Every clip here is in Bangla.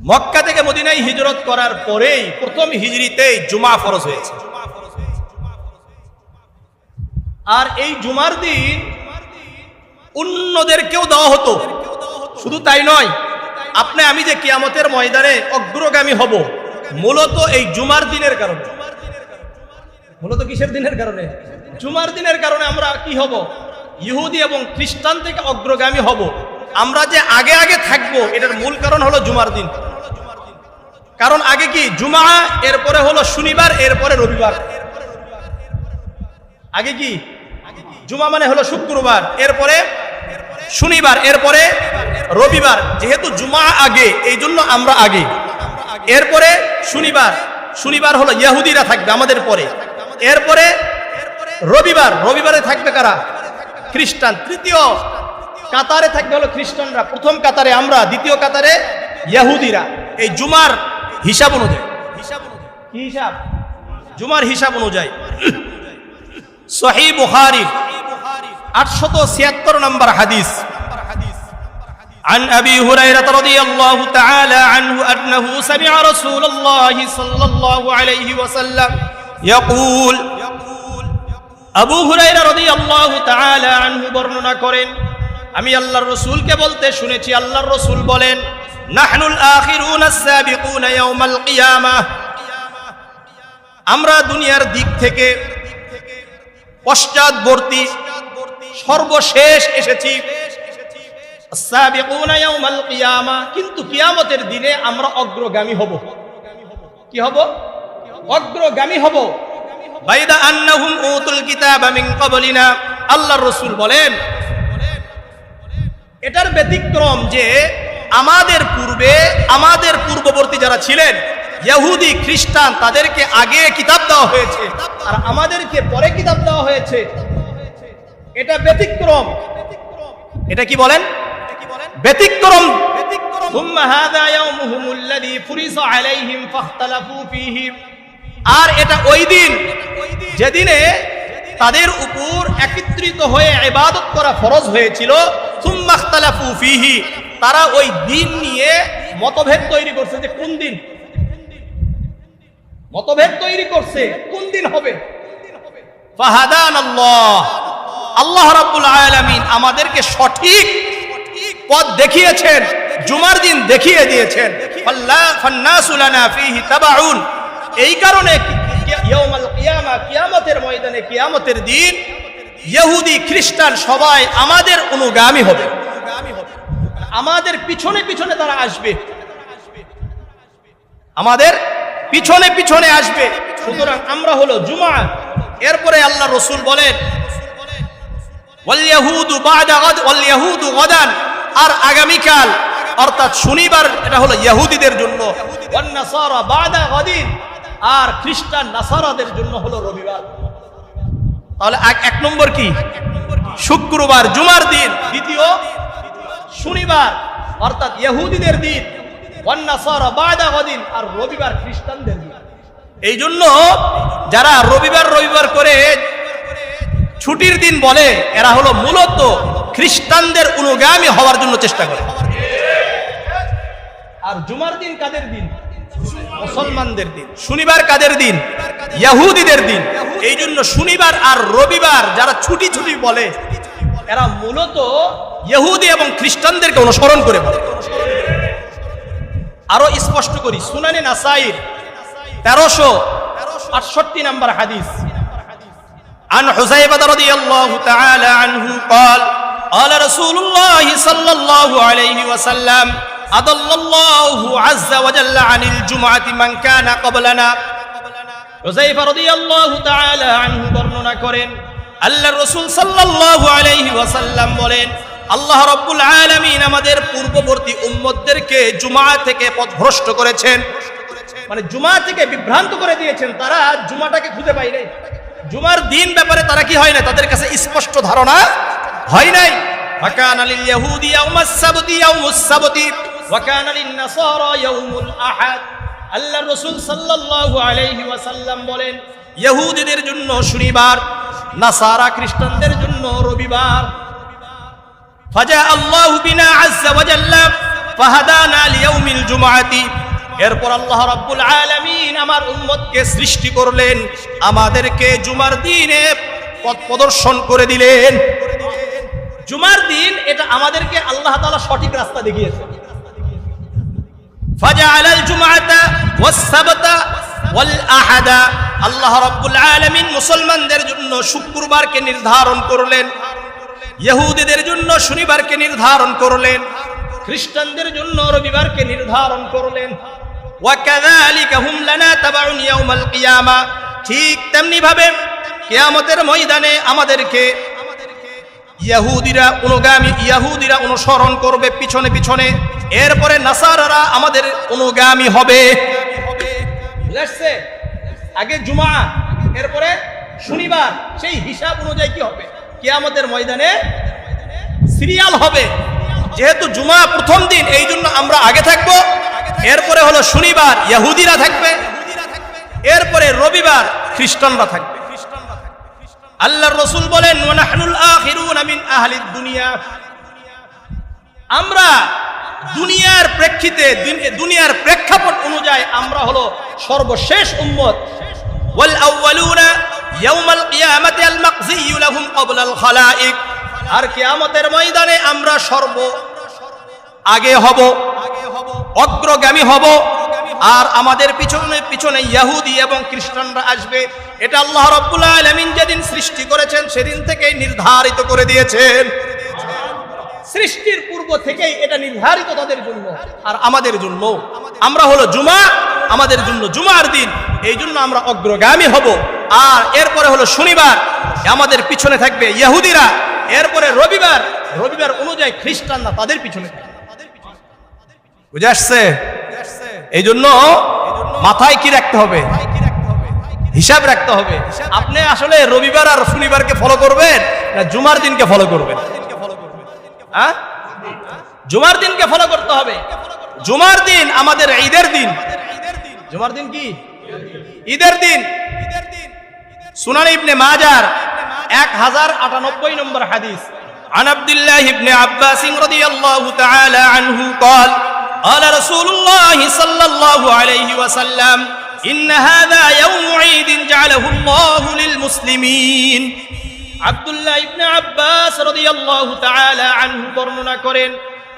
মক্কা থেকে মদিনায় হিজরত করার পরেই প্রথম হিজরিতেই জুমা ফরজ হয়েছে। আর এই জুমার দিন অন্যদেরকেও দেওয়া হতো। শুধু তাই নয়, আপনি আমি যে কিয়ামতের ময়দানে অগ্রগামী হব মূলত এই জুমার দিনের কারণে। মূলত কিসের দিনের কারণে? জুমার দিনের কারণে আমরা কি হব? ইহুদি এবং খ্রিস্টান থেকে অগ্রগামী হব। আমরা যে আগে আগে থাকবো এটার মূল কারণ হলো জুমার দিন। কারণ আগে কি জুমা, এরপরে হলো শনিবার, এরপরে রবিবার। আগে কি জুমা মানে হলো শুক্রবার, এরপরে শনিবার, এরপরে রবিবার। যেহেতু জুমা আগে এই জন্য আমরা আগে, এরপরে শনিবার, শনিবার হলো ইহুদিরা থাকবে আমাদের পরে, এরপরে রবিবার, রবিবারে থাকবে কারা? খ্রিস্টান। তৃতীয় কাতারে থাকবে হলো খ্রিস্টানরা, প্রথম কাতারে আমরা, দ্বিতীয় কাতারে ইহুদিরা। এই জুমার হিসাব অনুযায়ী, কি হিসাব? জুমার হিসাব অনুযায়ী সহিহ বুখারী 876 নম্বর হাদিস। عن أبي هريرة رضي الله تعالى عنه أنه سمع رسول الله صلى الله عليه وسلم يقول আবু হুরায়রা রাদিয়াল্লাহু তাআলা আনহু বর্ণনা করেন, আমি আল্লাহর রাসূলকে বলতে শুনেছি, আল্লাহর রাসূল বলেন, নাহনুল আখিরুনা আস-সাবিকুনা ইয়াউমাল কিয়ামাহ, আমরা দুনিয়ার দিক থেকে পশ্চাৎবর্তী, সর্বশেষ এসেছি। আস-সাবিকুনা ইয়াউমাল কিয়ামাহ, কিন্তু কিয়ামতের দিনে আমরা অগ্রগামী হব। কি হব? অগ্রগামী হব। বাইদা আন্নাহুম উতুল কিতাবা মিন ক্বাবলিনা, আল্লাহর রাসূল বলেন এটার ব্যতিক্রম যে আমাদের পূর্বে, আমাদের পূর্ববর্তী যারা ছিলেন ইহুদি খ্রিস্টান, তাদেরকে আগে কিতাব দেওয়া হয়েছে আর আমাদেরকে পরে কিতাব দেওয়া হয়েছে। এটা ব্যতিক্রম। এটা কি বলেন? ব্যতিক্রম। সুম্মা হাযা ইয়াউমুহুমুল্লাযী ফুরিযা আলাইহিম ফাখতালাফু ফীহি, আর এটা ওই দিন যেদিনে তাদের উপর একত্রিত হয়ে ইবাদত করা ফরজ হয়েছিল। সুম্মা ইখতালাফু ফীহি, তারা ওই দিন নিয়ে মতভেদ তৈরি করছে যে কোন দিন, মতভেদ তৈরি করছে কোন দিন হবে। ফাহাদানাল্লাহ, আল্লাহ রাব্বুল আলামিন আমাদেরকে সঠিক পথ দেখিয়েছেন, জুমার দিন দেখিয়ে দিয়েছেন। ফান্নাসু লানা ফীহি তাবাউন, এই কারণে ইয়াউমাল কিয়ামা, কিয়ামতের ময়দানে, কিয়ামতের দিন ইহুদি খ্রিস্টান সবাই আমাদের অনুগামী হবে, আমাদের পিছনে পিছনে তারা আসবে, আমাদের পিছনে পিছনে আসবে। সুতরাং আমরা হলো জুমা। এরপরে আল্লাহ রাসূল বলেন ওয়াল ইয়াহুদু বা'দা গাদ ওয়াল ইয়াহুদু গাদান, আর আগামীকাল অর্থাৎ শনিবার এটা হলো ইহুদিদের জন্য, ওয়ান নাসারা বা'দা গাদিন, আর খ্রিস্টান নাসারাদের জন্য হলো রবিবার। তাহলে এক নম্বর কি? শুক্রবার জুমার দিন, দ্বিতীয় শনিবার অর্থাৎ ইহুদিদের দিন, ওয়ান নাসারা বা'দা গাদিন, আর রবিবার খ্রিস্টানদের দিন। এই জন্য যারা রবিবার রবিবার করে ছুটির দিন বলে, এরা হলো মূলত খ্রিস্টানদের অনুগামী হওয়ার জন্য চেষ্টা করে। আর জুমার দিন কাদের দিন? মুসলমানদের দিন। শনিবার কাদের দিন? ইহুদিদের দিন। এই জন্য শনিবার আর রবিবার যারা ছুটি ছুটি বলে, এরা মূলত ইহুদি এবং খ্রিস্টানদেরকে অনুসরণ করে বলে। আরো স্পষ্ট করি, সুনানে নাসাইর 1368 নম্বর হাদিস। عن حذيفة رضي الله تعالى عنه قال قال رسول الله صلى الله عليه وسلم أضل الله عز وجل عن الجمعة من كان قبلنا। حذيفة رضي الله تعالى عنه বর্ণনা করেন, আল্লাহর রাসূল সাল্লাল্লাহু আলাইহি ওয়াসাল্লাম বলেন, আল্লাহ রাব্বুল আলামিন আমাদের পূর্ববর্তী উম্মতদেরকে জুমা থেকে পথভ্রষ্ট করেছেন, মানে জুমা থেকে বিভ্রান্ত করে দিয়েছেন। তারা জুমাটাকে খুঁজে পায় নাই, জুমার দিন ব্যাপারে তারা কি হয় না, তাদের কাছে স্পষ্ট ধারণা হয় নাই। ফাকানা লিল ইহুদি ইয়াউমাস সাবতি ইয়াউমুস সাবতি ওয়া কানা লিন নাসারা ইয়াউমুল আহাদ। আল্লাহর রাসূল সাল্লাল্লাহু আলাইহি ওয়াসাল্লাম বলেন, ইহুদিদের জন্য শনিবার, নাসারা খ্রিস্টানদের জন্য রবিবার। ফাজা আল্লাহু বিনা আযজা ওয়া জাল্লা ফাহাদানা লিয়াউমিল জুমআতি। এরপর আল্লাহ রাব্বুল আলামিন আমার উম্মতকে সৃষ্টি করলেন, আমাদেরকে জুমার দিনে পথ প্রদর্শন করে দিলেন। জুমার দিন এটা আমাদেরকে আল্লাহ তাআলা সঠিক রাস্তা দেখিয়েছেন। ফাজআলাল জুমআতা ওয়াস সাবতা ওয়াল আহাদা, আল্লাহ রাব্বুল আলামিন মুসলমানদের জন্য শুক্রবারকে নির্ধারণ করলেন, ইহুদিদের জন্য শনিবারকে নির্ধারণ করলেন, খ্রিস্টানদের জন্য রবিবারকে নির্ধারণ করলেন। ওয়া কাযালিকা হুম লানা তাবাউন ইয়াউমাল কিয়ামা, ঠিক তেমনি ভাবে কিয়ামতের ময়দানে আমাদেরকে ইহুদিরা অনুসরণ করবে পিছনে পিছনে, এরপরে নাসারারা আমাদের অনুগামী হবে। বুঝাচ্ছে? আগে জুমা, এরপরে শনিবার, সেই হিসাব অনুযায়ী কি হবে? কিয়ামতের ময়দানে সিরিয়াল হবে। যেহেতু জুমা প্রথম দিন, এই জন্য আমরা আগে থাকবো, এরপরে হলো শনিবার ইহুদিরা থাকবে, এরপরে রবিবার খ্রিস্টানরা থাকবে। আল্লাহর রাসূল বলেন ওয়া নাহনুল আখিরুনা মিন আহলিদ দুনিয়া, আমরা দুনিয়ার প্রেক্ষিতে, দুনিয়ার প্রেক্ষাপট অনুযায়ী আমরা হলো সর্বশেষ উম্মত। ওয়াল আউয়ালুনা ইয়াউমাল কিয়ামাতি আল মাকযিয়্যু লাহুম ক্বাবলা আল খালাইক, আর কিয়ামতের ময়দানে আমরা সর্ব আগে হব, অগ্রগামী হব, আর আমাদের পিছনে পিছনে ইহুদি এবং খ্রিস্টানরা আসবে। এটা আল্লাহ রাব্বুল আলামিন যেদিন সৃষ্টি করেছেন সেদিন থেকেই নির্ধারিত করে দিয়েছেন। সৃষ্টির পূর্ব থেকেই এটা নির্ধারিত তাদের জন্য আর আমাদের জন্য। আমরা হলো জুমা, আমাদের জন্য জুমার দিন, এই জন্য আমরা অগ্রগামী হব। আর এরপরে হলো শনিবার, আমাদের পিছনে থাকবে ইহুদিরা, এরপরে রবিবার, রবিবার অনুযায়ী খ্রিস্টানরা তাদের পিছনে থাকবে। বুঝে আসছে? এই জন্য মাথায় কি রাখতে হবে? হিসাব রাখতে হবে। আপনি আসলে রবিবার আর শনিবারকে ফলো করবেন না জুমার দিনকে ফলো করবেন? হ্যাঁ, জুমার দিনকে ফলো করতে হবে। জুমার দিন আমাদের ঈদের দিন। জুমার দিন কি? ঈদের দিন। সুনান ইবনে মাজার 1098 নম্বর হাদিস, عن عبد الله بن عباس رضي الله تعالى عنه قال قال رسول الله صلى الله عليه وسلم إن هذا يوم عيد جعله الله للمسلمين। আব্দুল্লাহ ইবনে আব্বাস রাদিয়াল্লাহু তাআলা আনহু বর্ণনা করেন,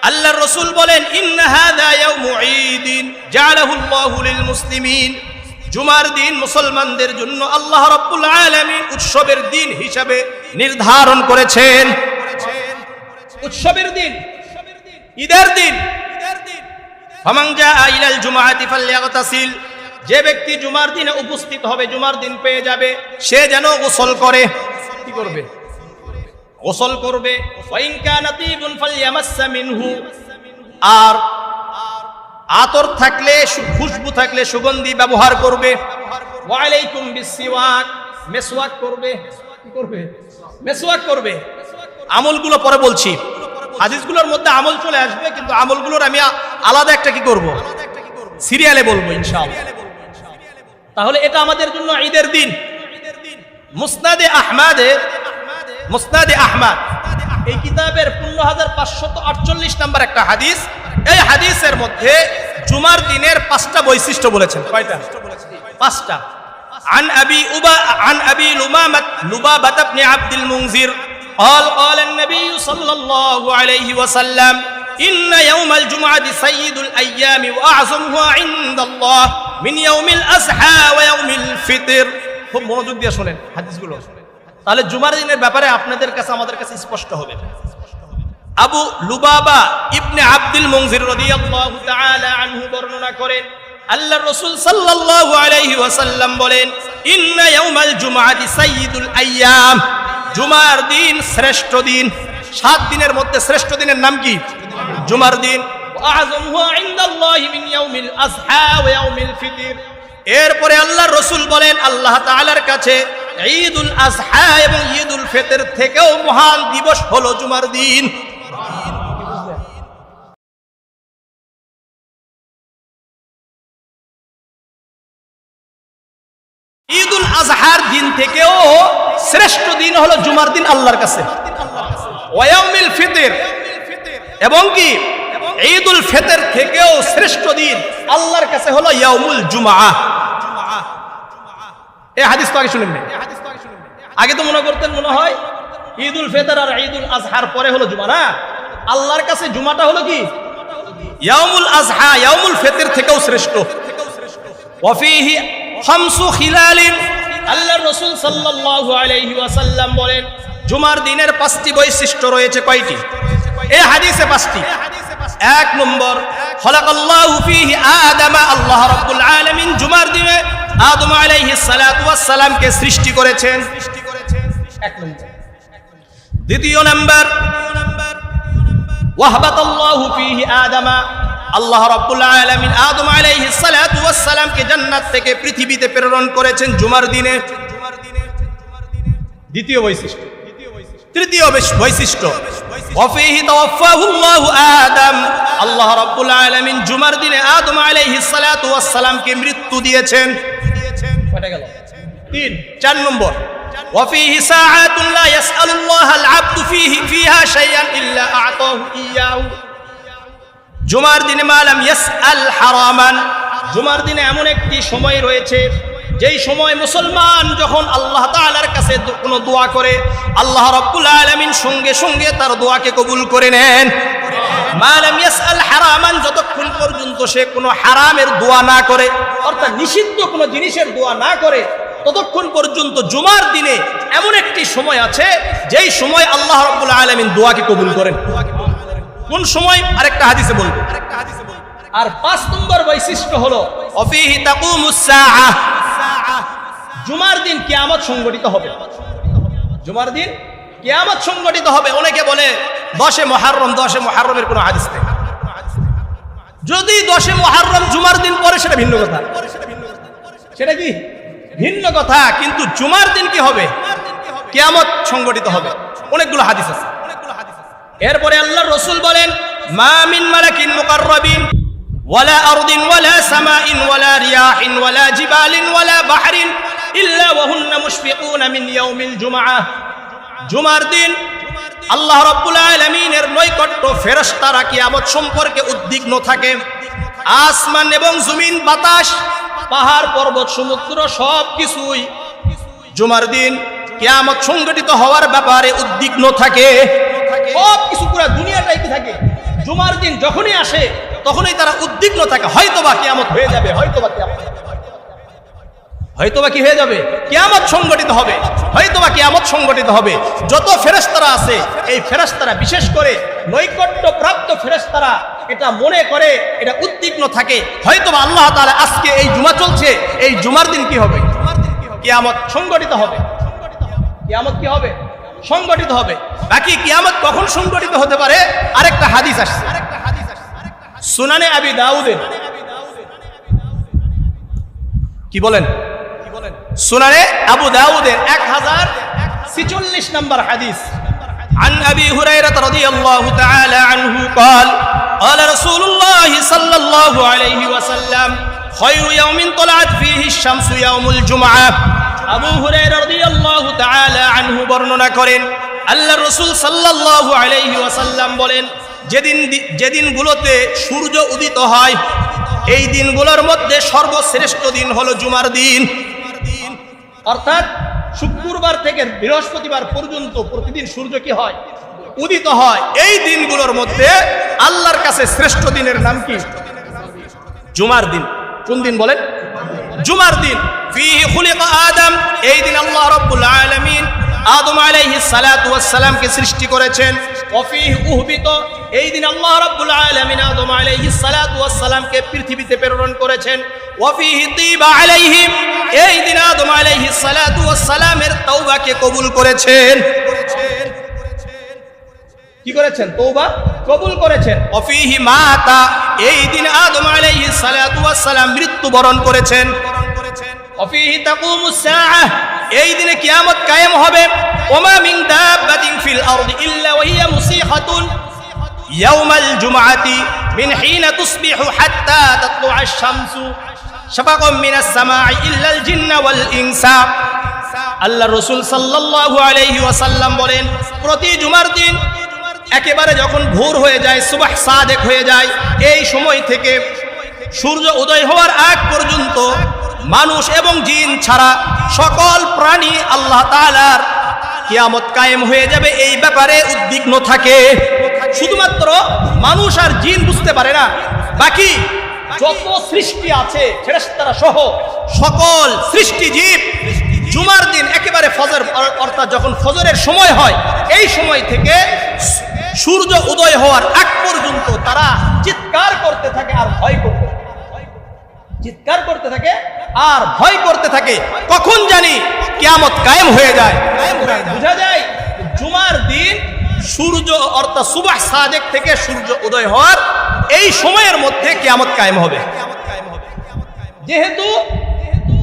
আল্লাহর রাসূল বলেন, ইন্না হাযা ইয়াউমু ঈদিন জাআলাহু আল্লাহু লিল মুসলিমিন, জুমার দিন মুসলমানদের জন্য আল্লাহ রাব্বুল আলামিন উৎসবের দিন হিসাবে নির্ধারণ করেছেন। উৎসবের দিন, ঈদের দিন। ফামান জাআ ইলাল জুমআতি ফালইগতাসিল, যে ব্যক্তি জুমার দিনে উপস্থিত হবে, জুমার দিন পেয়ে যাবে, সে যেন গোসল করে। কি করবে? গোসল করবে। ওয়া ইন কানা তিবুন ফালইয়ামাসসা মিনহু, আর আতর থাকলে, খুশবু থাকলে সুগন্ধি ব্যবহার করবে। ওয়া আলাইকুম বিসসিওয়াক, মেসওয়াক করবে। কি করবে? মেসওয়াক করবে। আমলগুলো পরে বলছি, হাদিসগুলোর মধ্যে আমল চলে আসবে, কিন্তু আমলগুলোর আমি আলাদা একটা কি করব, সিরিয়ালে বলবো ইনশাআল্লাহ। তাহলে এটা আমাদের জন্য ঈদের দিন। মুসনাদে আহমদ এই কিতাবের 15548 নম্বর একটা হাদিস, এই হাদিসের মধ্যে জুমার দিনের 5টা বৈশিষ্ট্য বলেছেন। কয়টা? 5টা। عن أبي لبابة بن عبد المنذر قال قال النبي صلى الله عليه وسلم إن يوم الجمعة سيد الأيام وأعظمها عند الله من يوم الأضحى ويوم الفطر। খুব মনোযোগ দিয়ে শুনেন হাদিসগুলো, তাহলে জুমার দিনের ব্যাপারে আপনাদের কাছে আমাদের কাছে স্পষ্ট হবে। আবু লুবাবা ইবনে আব্দুল মুনজির রাদিয়াল্লাহু তাআলা আনহু বর্ণনা করেন, আল্লাহর রাসূল সাল্লাল্লাহু আলাইহি ওয়াসাল্লাম বলেন, ইন্না ইয়াউমাল জুমআতি সাইয়্যিদুল আইয়াম, জুমার দিন শ্রেষ্ঠ দিন। 7 দিনের মধ্যে শ্রেষ্ঠ দিনের নাম কি? জুমার দিন। ওয়া আযমুহু ইনদাল্লাহি মিন ইয়াউমিল আযহা ওয়া ইয়াউমিল ফিতর। এরপরে আল্লাহর রাসূল বলেন, আল্লাহ তাআলার কাছে ঈদুল আযহা এবং ঈদুল ফিতর থেকেও মহান দিবস হলো জুমার দিন। ঈদুল আযহার দিন থেকেও শ্রেষ্ঠ দিন হলো জুমার দিন আল্লাহর কাছে। ওয়া ইয়াউমিল ফিতর, এবং কি ঈদুল ফিতর থেকেও শ্রেষ্ঠ দিন আল্লাহর কাছে হলো ইয়াউমুল জুমআহ। এই হাদিস তো আগে শুনেন না, আগে তো মনে করতেন মনে হয় ঈদুল ফিতর আর ঈদুল আজহার পরে হলো জুমা, না, আল্লাহর কাছে জুমাটা হলো কি ইয়াউমুল আজহা, ইয়াউমুল ফিতর থেকেও শ্রেষ্ঠ। ওয়াফিহি খামসু খিলালিন, আল্লাহর রাসূল সাল্লাল্লাহু আলাইহি ওয়াসাল্লাম বলেন জুমার দিনের 5টি বৈশিষ্ট্য রয়েছে। কয়টি? এই হাদিসে 5টি। 1 নম্বর, খলাকাল্লাহু ফীহি আদামা, আল্লাহ রাব্বুল আলামিন জুমার দিনে আদম আলাইহিস সালাতু ওয়াস সালামকে সৃষ্টি করেছেন। 1 নম্বর। দ্বিতীয় নাম্বার, ওয়াহবাতাল্লাহু ফীহি আদামা, আল্লাহ রাব্বুল আলামিন আদম আলাইহিস সালাতু ওয়াস সালামকে জান্নাত থেকে পৃথিবীতে প্রেরণ করেছেন জুমার দিনে। দ্বিতীয় বৈশিষ্ট্য। তৃতীয় বৈশিষ্ট্য, ওয়াফীহি তাওয়াফাহুল্লাহু আদম, আল্লাহ রাব্বুল আলামিন জুমার দিনে আদম আলাইহিস সালাতু ওয়াস সালামকে মৃত্যু দিয়েছেন। কয়টা গেল? 3। 4 নম্বর, ওয়াফীহি সাআতুন লা ইয়াসআলুল্লাহাল আবদু ফিহা শাইআন ইল্লা আ'তাহু ইয়াহু, জুমার দিনে মালাম ইয়াসআল হারামান, জুমার দিনে এমন একটি সময় রয়েছে যেই সময় মুসলমান যখন আল্লাহ তাআলার কাছে কোনো দোয়া করে আল্লাহ রাব্বুল আলামিন সঙ্গে সঙ্গে তার দোয়াকে কবুল করে নেন। মালাম ইয়াসআল হারামান, যতক্ষণ পর্যন্ত সে কোনো হারামের দোয়া না করে, অর্থাৎ নিষিদ্ধ কোনো জিনিসের দোয়া না করে, ততক্ষণ পর্যন্ত জুমার দিনে এমন একটি সময় আছে যেই সময় আল্লাহ রাব্বুল আলামিন দোয়াকে কবুল করেন। কোন সময়? আরেকটা হাদিসে বলবো। আর 5 নম্বর বৈশিষ্ট্য হলো ওয়াফীহি তাকুমুস সাআহ, জুমার দিন কিয়ামত সংঘটিত হবে। জুমার দিন কিয়ামত সংঘটিত হবে। অনেকে বলে 10 মুহররম, 10 মুহররমের কোনো হাদিস নেই। যদি 10 মুহররম জুমার দিন পরে সেটা ভিন্ন কথা, সেটা কি ভিন্ন কথা, কিন্তু জুমার দিন কি হবে? কিয়ামত সংঘটিত হবে। অনেকগুলো হাদিস আছে। এরপরে আল্লাহর রাসূল বলেন মা মিন মালাকিন মুকাররাবিন ওয়ালা আরদিন ওয়ালা সামাইন ওয়ালা রিয়াহিন ওয়ালা জিবালিন ওয়ালা বাহরিন ইল্লা ওয়া হুন্না মুশফিকুনা মিন ইয়াউমিল জুমআহ, জুমার দিন আল্লাহ রাব্বুল আলামিনের নৈকট্য ফেরেশতারা কিয়ামত সম্পর্কে উদ্বিগ্ন থাকে। আসমান এবং জমিন, বাতাস, পাহাড়, পর্বত, সমুদ্র সবকিছুই জুমার দিন কিয়ামত সংঘটিত হওয়ার ব্যাপারে উদ্বিগ্ন থাকে। সবকিছু পুরো দুনিয়াটাই কি থাকে, জুমার দিন যখনই আসে তখনই তারা উদ্বিগ্ন থাকে, হয়তোবা কিয়ামত হয়ে যাবে, হয়তোবা কি হয়ে যাবে, কিয়ামত সংঘটিত হবে, হয়তোবা কিয়ামত সংঘটিত হবে। যত ফেরেশতারা আছে এই ফেরেশতারা, বিশেষ করে নৈকট্য প্রাপ্ত ফেরেশতারা এটা মনে করে, এটা উদ্বিগ্ন থাকে, হয়তোবা আল্লাহ তাআলা আজকে এই জুমা চলছে, এই জুমার দিন কি হবে, কিয়ামত সংঘটিত হবে। কিয়ামত কি হবে? সংঘটিত হবে। বাকি কিয়ামত কখন সংঘটিত হতে পারে আরেকটা হাদিস আসছে সুনানে আবি দাউদের। কি বলেন? সুনানে আবু দাউদের 1046 নম্বর হাদিস। عن أبي هريرة رضي الله تعالى عنه قال قال رسول الله صلى الله عليه وسلم خير يوم طلعت فيه الشمس يوم الجمعة। আবু হুরায়রা রাদিয়াল্লাহু তাআলা আনহু বর্ণনা করেন আল্লাহর রাসূল সাল্লাল্লাহু আলাইহি ওয়াসাল্লাম বলেন যেদিনগুলোতে সূর্য উদিত হয় এই দিনগুলোর মধ্যে সর্বশ্রেষ্ঠ দিন হলো জুমার দিন। অর্থাৎ শুক্রবার থেকে বৃহস্পতিবার পর্যন্ত প্রতিদিন সূর্য কি হয়? উদিত হয়। এই দিনগুলোর মধ্যে আল্লাহর কাছে শ্রেষ্ঠ দিনের নাম কি? জুমার দিন। কোন দিন বলেন? জুমার দিন। ফীহি খুলিকা আদম, এই দিন আল্লাহ রাব্বুল আলামিন আদম আলাইহিস সালাতু ওয়াস সালামকে সৃষ্টি করেছেন। ওয়া ফীহি উহবিত, এই দিন আল্লাহ রাব্বুল আলামিন আদম আলাইহিস সালাতু ওয়াস সালামকে পৃথিবীতে প্রেরণ করেছেন। ওয়া ফীহি তিবা আলাইহিম, এই দিন আদম আলাইহিস সালাতু ওয়াস সালামের তওবাকে কবুল করেছেন। কি করেছেন? তওবা কবুল করেছেন। ওয়া ফীহি মাতা, এই দিন আদম আলাইহিস সালাতু ওয়াস সালাম মৃত্যুবরণ করেছেন। ওয়া ফীহি তাকুমুস সাআহ, এই দিনে কিয়ামত কায়েম হবে। ওমা মিন দাব্বাতিন ফিল আরদি ইল্লা ওয়া হিয়া মুসিহাতুন ইয়াউমাল জুমআতি মিন হিনা তুসবিহু হাত্তা তাতলুআশ শামসু শাফাকুম মিনাস সামাই ইল্লাল জিন্না ওয়াল ইনসা। আল্লাহর রাসূল সাল্লাল্লাহু আলাইহি ওয়াসাল্লাম বলেন প্রতি জুমার দিন একেবারে যখন ভোর হয়ে যায়, সুবহ সাদেক হয়ে যায়, এই সময় থেকে সূর্য উদয় হওয়ার আগ পর্যন্ত মানুষ এবং জিন ছাড়া সকল প্রাণী আল্লাহ তাআলার কিয়ামত কায়েম হয়ে যাবে এই ব্যাপারে উদ্বিগ্ন থাকে। শুধুমাত্র মানুষ আর জিন বুঝতে পারে না, বাকি যত সৃষ্টি আছে ফেরেশতারা সহ সকল সৃষ্টি জীব জুমার দিন একেবারে ফজর, অর্থাৎ যখন ফজরের সময় হয় এই সময় থেকে সূর্য উদয় হওয়ার আগ পর্যন্ত তারা চিৎকার করতে থাকে আর ভয় করতে থাকে, চিৎকার করতে থাকে আর ভয় করতে থাকে কখন জানি কিয়ামত কায়েম হয়ে যায়। বোঝা যায় জুমার দিন সূর্য অর্থাৎ সুবহ সাদেক থেকে সূর্য উদয় হওয়ার এই সময়ের মধ্যে কিয়ামত কায়েম হবে। যেহেতু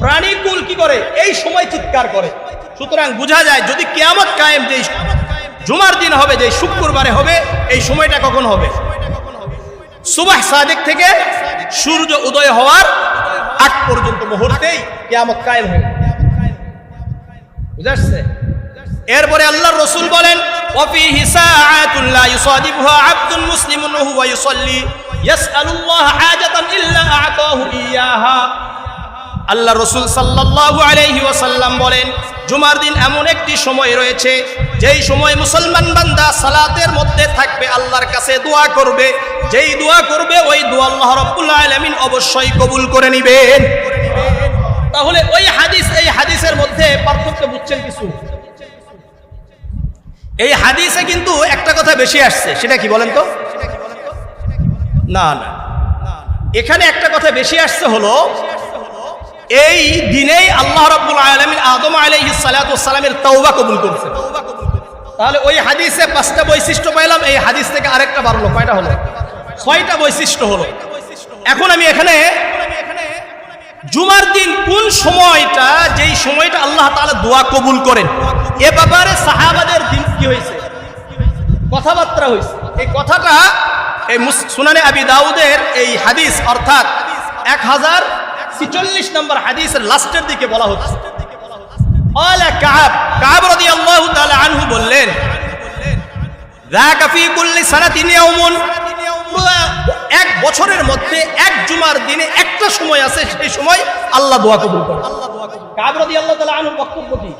প্রাণীকুল কি করে এই সময় চিৎকার করে, সুতরাং বোঝা যায় যদি কিয়ামত কায়েম যে জুমার দিন হবে, যে শুক্রবারে হবে, এই সময়টা কখন হবে? সুবহ সাদেক থেকে সূর্য উদয় হওয়ার আগ পর্যন্ত মুহূর্তেই কিয়ামত কায়েম হবে। বুঝাচ্ছে? এরপরে আল্লাহর রাসূল বলেন ওয়াফিহি সাআতুন লা ইউসাদিবুহা আবদুন মুসলিমুন ওয়া হুয়া ইউসাল্লি ইয়াসআলুল্লাহ হাজাতান ইল্লা আ'তাহু ইয়াহা। আল্লাহর রাসূল সাল্লাল্লাহু আলাইহি ওয়াসাল্লাম বলেন জুমার দিন এমন একটি সময় রয়েছে যেই সময় মুসলমান বান্দা সালাতের মধ্যে থাকবে, আল্লাহর কাছে দোয়া করবে, যেই দোয়া করবে ওই দোয়া আল্লাহ রাব্বুল আলামিন অবশ্যই কবুল করে নেবেন। তাহলে ওই হাদিস এই হাদিসের মধ্যে পার্থক্য বুঝছেন কিছু? এই হাদিসে কিন্তু একটা কথা বেশি আসছে, সেটা কি বলেন তো? না না, এখানে একটা কথা বেশি আসছে হলো এই দিনেই আল্লাহ রাব্বুল আলামিন আদম আলাইহিস সালাতু ওয়াস সালামের তওবা কবুল করেছে। তাহলে ওই হাদিসে 5টা বৈশিষ্ট্য পাইলাম, এই হাদিস থেকে আরেকটা বাড়লো, কয়টা হলো? 6টা বৈশিষ্ট্য হলো। এখন আমি এখানে জুমার দিন কোন সময়টা, যেই সময়টা আল্লাহ তাআলা দোয়া কবুল করেন, এ ব্যাপারে সাহাবাদের দিন কি হয়েছে, কথাবার্তা হয়েছে। এই কথাটা এই সুনানে আবি দাউদের এই হাদিস অর্থাৎ 1046 নম্বর হাদিসের লাস্টের দিকে বলা হচ্ছে। আলা কাব রাদিয়াল্লাহু তাআলা আনহু বললেন যাকা ফি কুল্লি সানাতিন ইয়াউমুন, এক বছরের মধ্যে এক জুমার দিনে একটা সময় আছে, সেই সময় আল্লাহ দোয়া কবুল করেন। কাব রাদিয়াল্লাহু তাআলা আনহু বক্তব্য কি?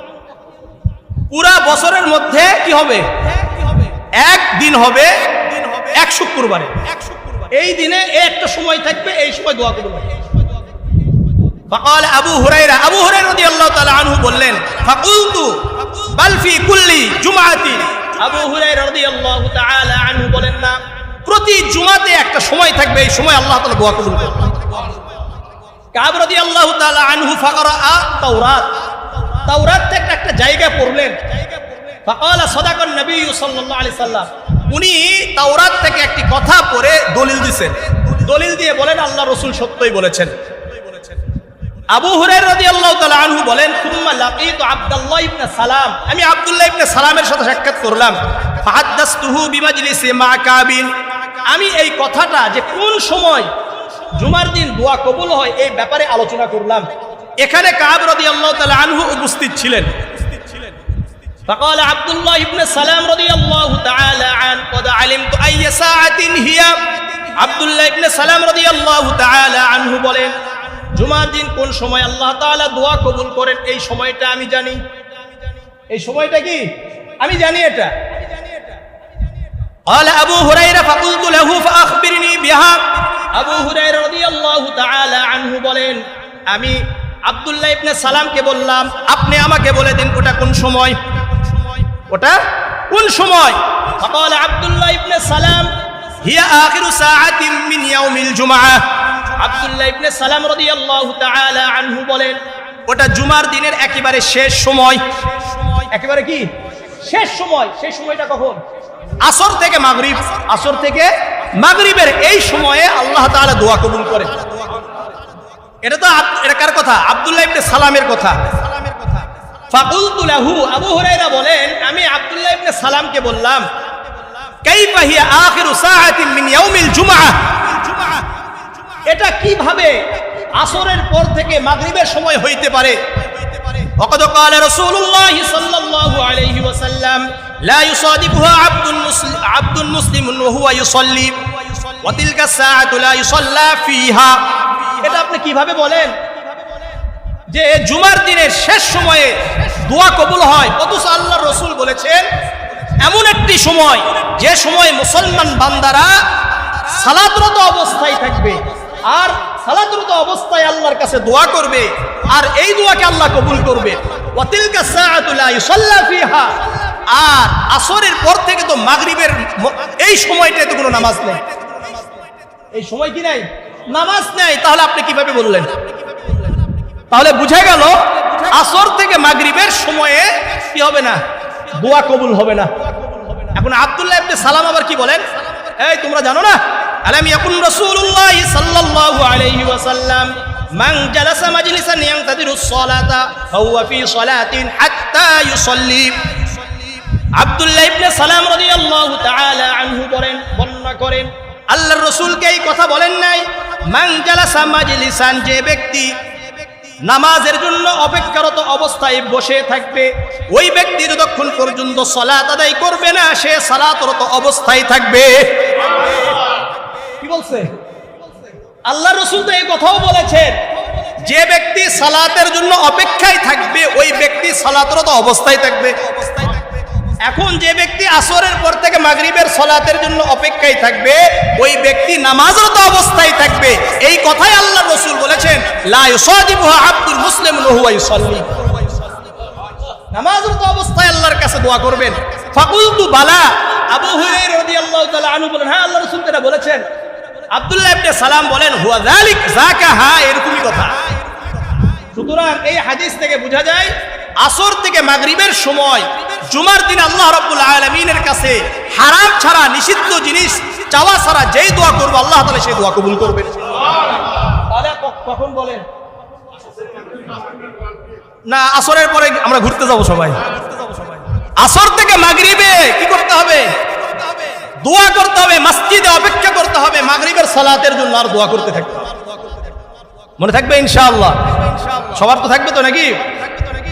পুরা বছরের মধ্যে কি হবে? এক দিন হবে, এক শুক্রবারে, এই দিনে একটা সময় থাকবে, এই সময় দোয়া কবুল হবে। فقال আবু হুরায়রা রাদিয়াল্লাহু তাআলা আনহু বললেন ফাকুলতু বাল ফি কুল্লি জুমআতিন, আবু হুরায়রা রাদিয়াল্লাহু তাআলা আনহু বলেন না, প্রতি জুমাতে একটা সময় থাকবে, এই সময় আল্লাহ তাআলা দোয়া কবুল করবেন। কাব রাদিয়াল্লাহু তাআলা আনহু ফাকরা তাওরাত, তাওরাত থেকে একটা জায়গা পড়লেন। ফাকালা সাদাকান নবী সাল্লাল্লাহু আলাইহি সাল্লাম, উনি তাওরাত থেকে একটি কথা পড়ে দলিল দিয়েছেন, দলিল দিয়ে বলেন আল্লাহ রাসূল সত্যই বলেছেন। আবু হুরায়রা রাদিয়াল্লাহু তাআলা আনহু বলেন সুম্মা লাকিতু আব্দুল্লাহ ইবনে সালাম, আমি আব্দুল্লাহ ইবনে সালামের সাথে সাক্ষাৎ করলাম। ফাহাদাসতুহু বিমাজলিসি মা কাবিন, আমি এই কথাটা যে কোন সময় জুমার দিন দোয়া কবুল হয় এই ব্যাপারে আলোচনা করলাম। এখানে কাব রাদিয়াল্লাহু তাআলা আনহু উপস্থিত ছিলেন। فقال عبد الله بن سلام رضي الله تعالى عنه قد علمت أي ساعة هي, আব্দুল্লাহ ইবনে সালাম রাদিয়াল্লাহু তাআলা আনহু বলেন জুমার দিন কোন সময় আল্লাহ তাআলা দোয়া কবুল করেন এই সময়টা আমি জানি। এই সময়টা কি আমি জানি, এটা। قال أبو هريرة فقلت له فأخبرني بها, আবু হুরায়রা রাদিয়াল্লাহু তাআলা আনহু বলেন আমি আব্দুল্লাহ ইবনে সালামকে বললাম আপনি আমাকে বলে দিন ওটা কোন সময়, ওটা কোন সময়? فقال আব্দুল্লাহ ইবনে সালাম হিয়া আখিরু সাআতিন মিন ইয়াউমিল জুমআহ, আব্দুল্লাহ ইবনে সালাম রাদিয়াল্লাহু তাআলা আনহু বলেন ওটা জুমার দিনের একেবারে শেষ সময়। একেবারে কি শেষ সময়? সেই সময়টা কখন? আসর থেকে মাগরিব, আসর থেকে মাগরিবের এই সময়ে আল্লাহ তাআলা দোয়া কবুল করেন। এটা তো এটা কার কথা? আব্দুল্লাহ ইবনে সালামের কথা। ফাকুলতু লাহু, আবু হুরায়রা বলেন আমি আব্দুল্লাহ ইবনে সালামকে বললাম কাইফা হিয়া আখিরু সাআতিন মিন ইয়াউমিল জুমআহ, এটা কিভাবে আসরের পর থেকে মাগরিবের সময় হইতে পারে? وقد قال رسول الله صلى الله عليه وسلم لا يصادفها عبد مسلم وهو يصلي وتلك الساعة لا يصلى فيها। এটা আপনি কিভাবে বলেন যে জুমার দিনের শেষ সময়ে দোয়া কবুল হয়, অথচ আল্লাহর রাসূল বলেছেন এমন একটি সময় যে সময় মুসলমান বান্দারা সালাতরত অবস্থায় থাকবে আর সালাতরত অবস্থায় আল্লাহর কাছে দোয়া করবে আর এই দোয়াকে আল্লাহ কবুল করবে। ওয়াতিলকা সাআতু লা ইউসাল্লা ফিহা, আর আসরের পর থেকে তো মাগরিবের এই সময়টাতে তো কোনো নামাজ নেই। এই সময় কি নাই? নামাজ নেই। তাহলে আপনি কিভাবে বললেন? তাহলে বুঝা গেল আসর থেকে মাগরিবের সময়ে কি হবে না? দোয়া কবুল হবে না। এখন আব্দুল্লাহ ইবনে সালাম আবার কি বলেন? এই তোমরা জানো না, আলাম ইয়াকুন রাসূলুল্লাহ সাল্লাল্লাহু আলাইহি ওয়াসাল্লাম মান জালাসা মাজলিসান ইয়ানতাদিরুস সালাতা ফাহুয়া ফি সালাতিন হাত্তা ইউসাল্লি। আব্দুল্লাহ ইবনে সালাম রাদিয়াল্লাহু তাআলা আনহু বর্ণনা করেন আল্লাহর রাসূলকে এই কথা বলেন নাই মান জালাসা মাজলিসান, যে ব্যক্তি নামাজের জন্য অপেক্ষারত অবস্থায় বসে থাকবে ওই ব্যক্তি যতক্ষণ পর্যন্ত সালাত আদায় করবে না সে সালাতরত অবস্থায় থাকবে। কি বলছে আল্লাহর রাসূল? তো এই কথাও বলেছেন যে ব্যক্তি সালাতের জন্য অপেক্ষায় থাকবে ওই ব্যক্তি সালাতরত অবস্থায় থাকবে। এখন যে ব্যক্তি আসরের পর থেকে মাগরিবের সালাতের জন্য অপেক্ষায় থাকবে ওই ব্যক্তি নামাজরত অবস্থায় থাকবে। এই কথাই আল্লাহর রাসূল বলেছেন লা ইউসাদিবুহা আব্দুল মুসলিম ওয়া হুয়া ইউসাল্লি। নামাজরত অবস্থায় আল্লাহর কাছে দোয়া করবেন। ফাকুলতু বালা, আবু হুরায়রা রাদিয়াল্লাহু তাআলা আনহু বলেন হ্যাঁ আল্লাহর রাসূল এটা বলেছেন। আব্দুল্লাহ ইবনে সালাম বলেন হুয়া যালিক, যাকা, হ্যাঁ এরকমই কথা। সুতরাং এই হাদিস থেকে বোঝা যায় আসর থেকে মাগরিবের সময় জুমার দিন আল্লাহ রাব্বুল আলামিনের কাছে হারাম ছাড়া নিষিদ্ধ জিনিস চাওয়া ছাড়া যেই দোয়া করবে আল্লাহ তাআলা সেই দোয়া কবুল করবেন। তাহলে কখন বলেন? না, আসরের পরে আমরা ঘুরতে যাব সবাই। আসর থেকে মাগরিবে কি করতে হবে? দোয়া করতে হবে, মসজিদে অপেক্ষা করতে হবে মাগরিবের সালাতের জন্য আর দোয়া করতে থাকতে হবে। মনে থাকবে ইনশাআল্লাহ? সবার তো থাকবে তো নাকি?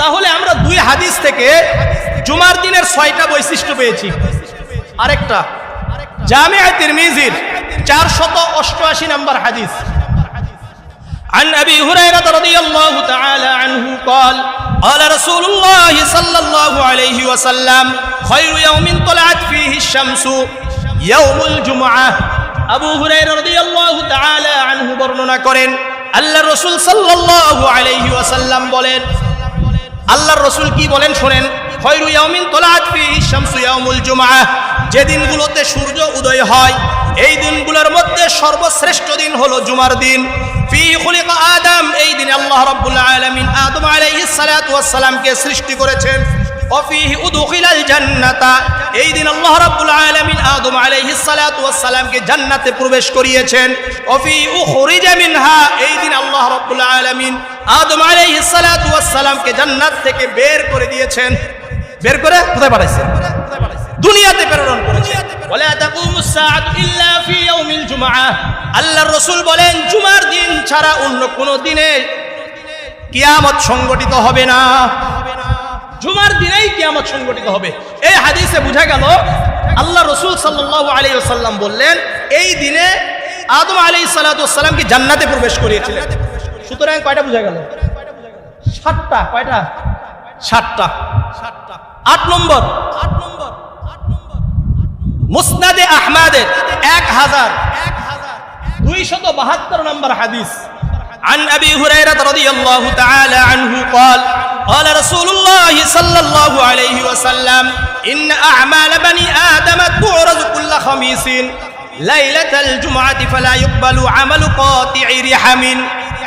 তাহলে আমরা দুই হাদিস থেকে জুমার দিনের 6টা বৈশিষ্ট্য পেয়েছি। আরেকটা জামিআ তিরমিজির 488 নম্বর হাদিস, عن أبي هريرة رضي الله تعالى عنه قال قال رسول الله صلى الله عليه وسلم خير يوم طلعت فيه الشمس يوم الجمعة। আবু হুরায়রা রাদিয়াল্লাহু তাআলা আনহু বর্ণনা করেন আল্লাহর রাসূল সাল্লাল্লাহু আলাইহি ওয়াসাল্লাম বলেন, আল্লাহর রাসূল কি বলেন শুনেন, খায়রু ইয়াউমিন তালাআত ফিহি শামসু ইয়াউমুল জুমআহ, যে দিনগুলোতে সূর্য উদয় হয় এই দিনগুলোর মধ্যে সর্বশ্রেষ্ঠ দিন হলো জুমার দিন। ফিহি খুলিকা আদম, এই দিনে আল্লাহ রাব্বুল আলামিন আদম আলাইহিস সালাতু ওয়াস সালামকে সৃষ্টি করেছেন। ওয়া ফিহি উদখিলাল জান্নাতা, এই দিন আল্লাহ রাব্বুল আলামিন আদম আলাইহিস সালাতু ওয়াস সালামকে জান্নাতে প্রবেশ করিয়েছেন। ওয়া ফিহি উখরিজা মিনহা, এই দিন আল্লাহ রাব্বুল আলামিন আদম আলাইহিস সালাতু ওয়াস সালামকে জান্নাত থেকে বের করে দিয়েছেন। বের করে কোথায় পাঠাইছেন? দুনিয়াতে প্রেরণ করেছেন। ওয়ালা তাকুমুস সাআতু ইল্লা ফি ইয়াউমিল জুমআহ, আল্লাহর রাসূল বলেন জুমার দিন ছাড়া অন্য কোনো দিনে কিয়ামত সংগঠিত হবে না। জুমার দিনেই কিয়ামত সংগঠিত হবে। এই হাদিসে বোঝা গেল আল্লাহ রাসূল সাল্লাল্লাহু আলাইহি ওয়াসাল্লাম বললেন এই দিনে আদম আলাইহিস সালাতু ওয়াস সালামকে জান্নাতে প্রবেশ করিয়েছিলেন। সুতরাং কয়টা বোঝা গেল? 7টা। কয়টা? 7টা। 8 নম্বর মুসনাদে আহমদের 1272 নম্বর হাদিস, عن أبي هريرة رضي الله تعالى عنه قال قال رسول الله صلى الله عليه وسلم إن أعمال بني آدم تعرض كل خميس ليلة الجمعة فلا يقبل عمل قاطع رحم।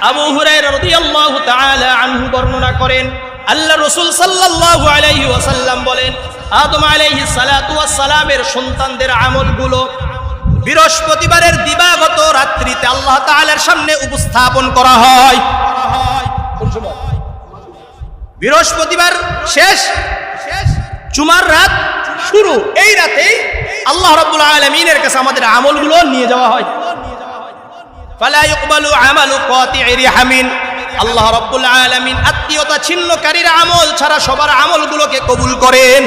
আবু হুরায়রা রাদিয়াল্লাহু তাআলা আনহু বর্ণনা করেন আল্লাহ রাসূল সাল্লাল্লাহু আলাইহি ওয়াসাল্লাম বলেন আদম আলাইহিস সালাতু ওয়াস সালামের সন্তানদের আমলগুলো বৃহস্পতিবারের দিবাগত রাত্রিতে আল্লাহ তাআলার সামনে উপস্থাপন করা হয়। বৃহস্পতিবার শেষ, জুমার রাত শুরু, এই রাতেই আল্লাহ রাব্বুল আলামিনের কাছে আমাদের আমলগুলো নিয়ে যাওয়া হয়। ফালা ইকবালু আমালু কাতি'i রিহামিন, আল্লাহ রাব্বুল আলামিন আত্মীয়তা ছিন্নকারীর আমল ছাড়া সবার আমলগুলোকে কবুল করেন।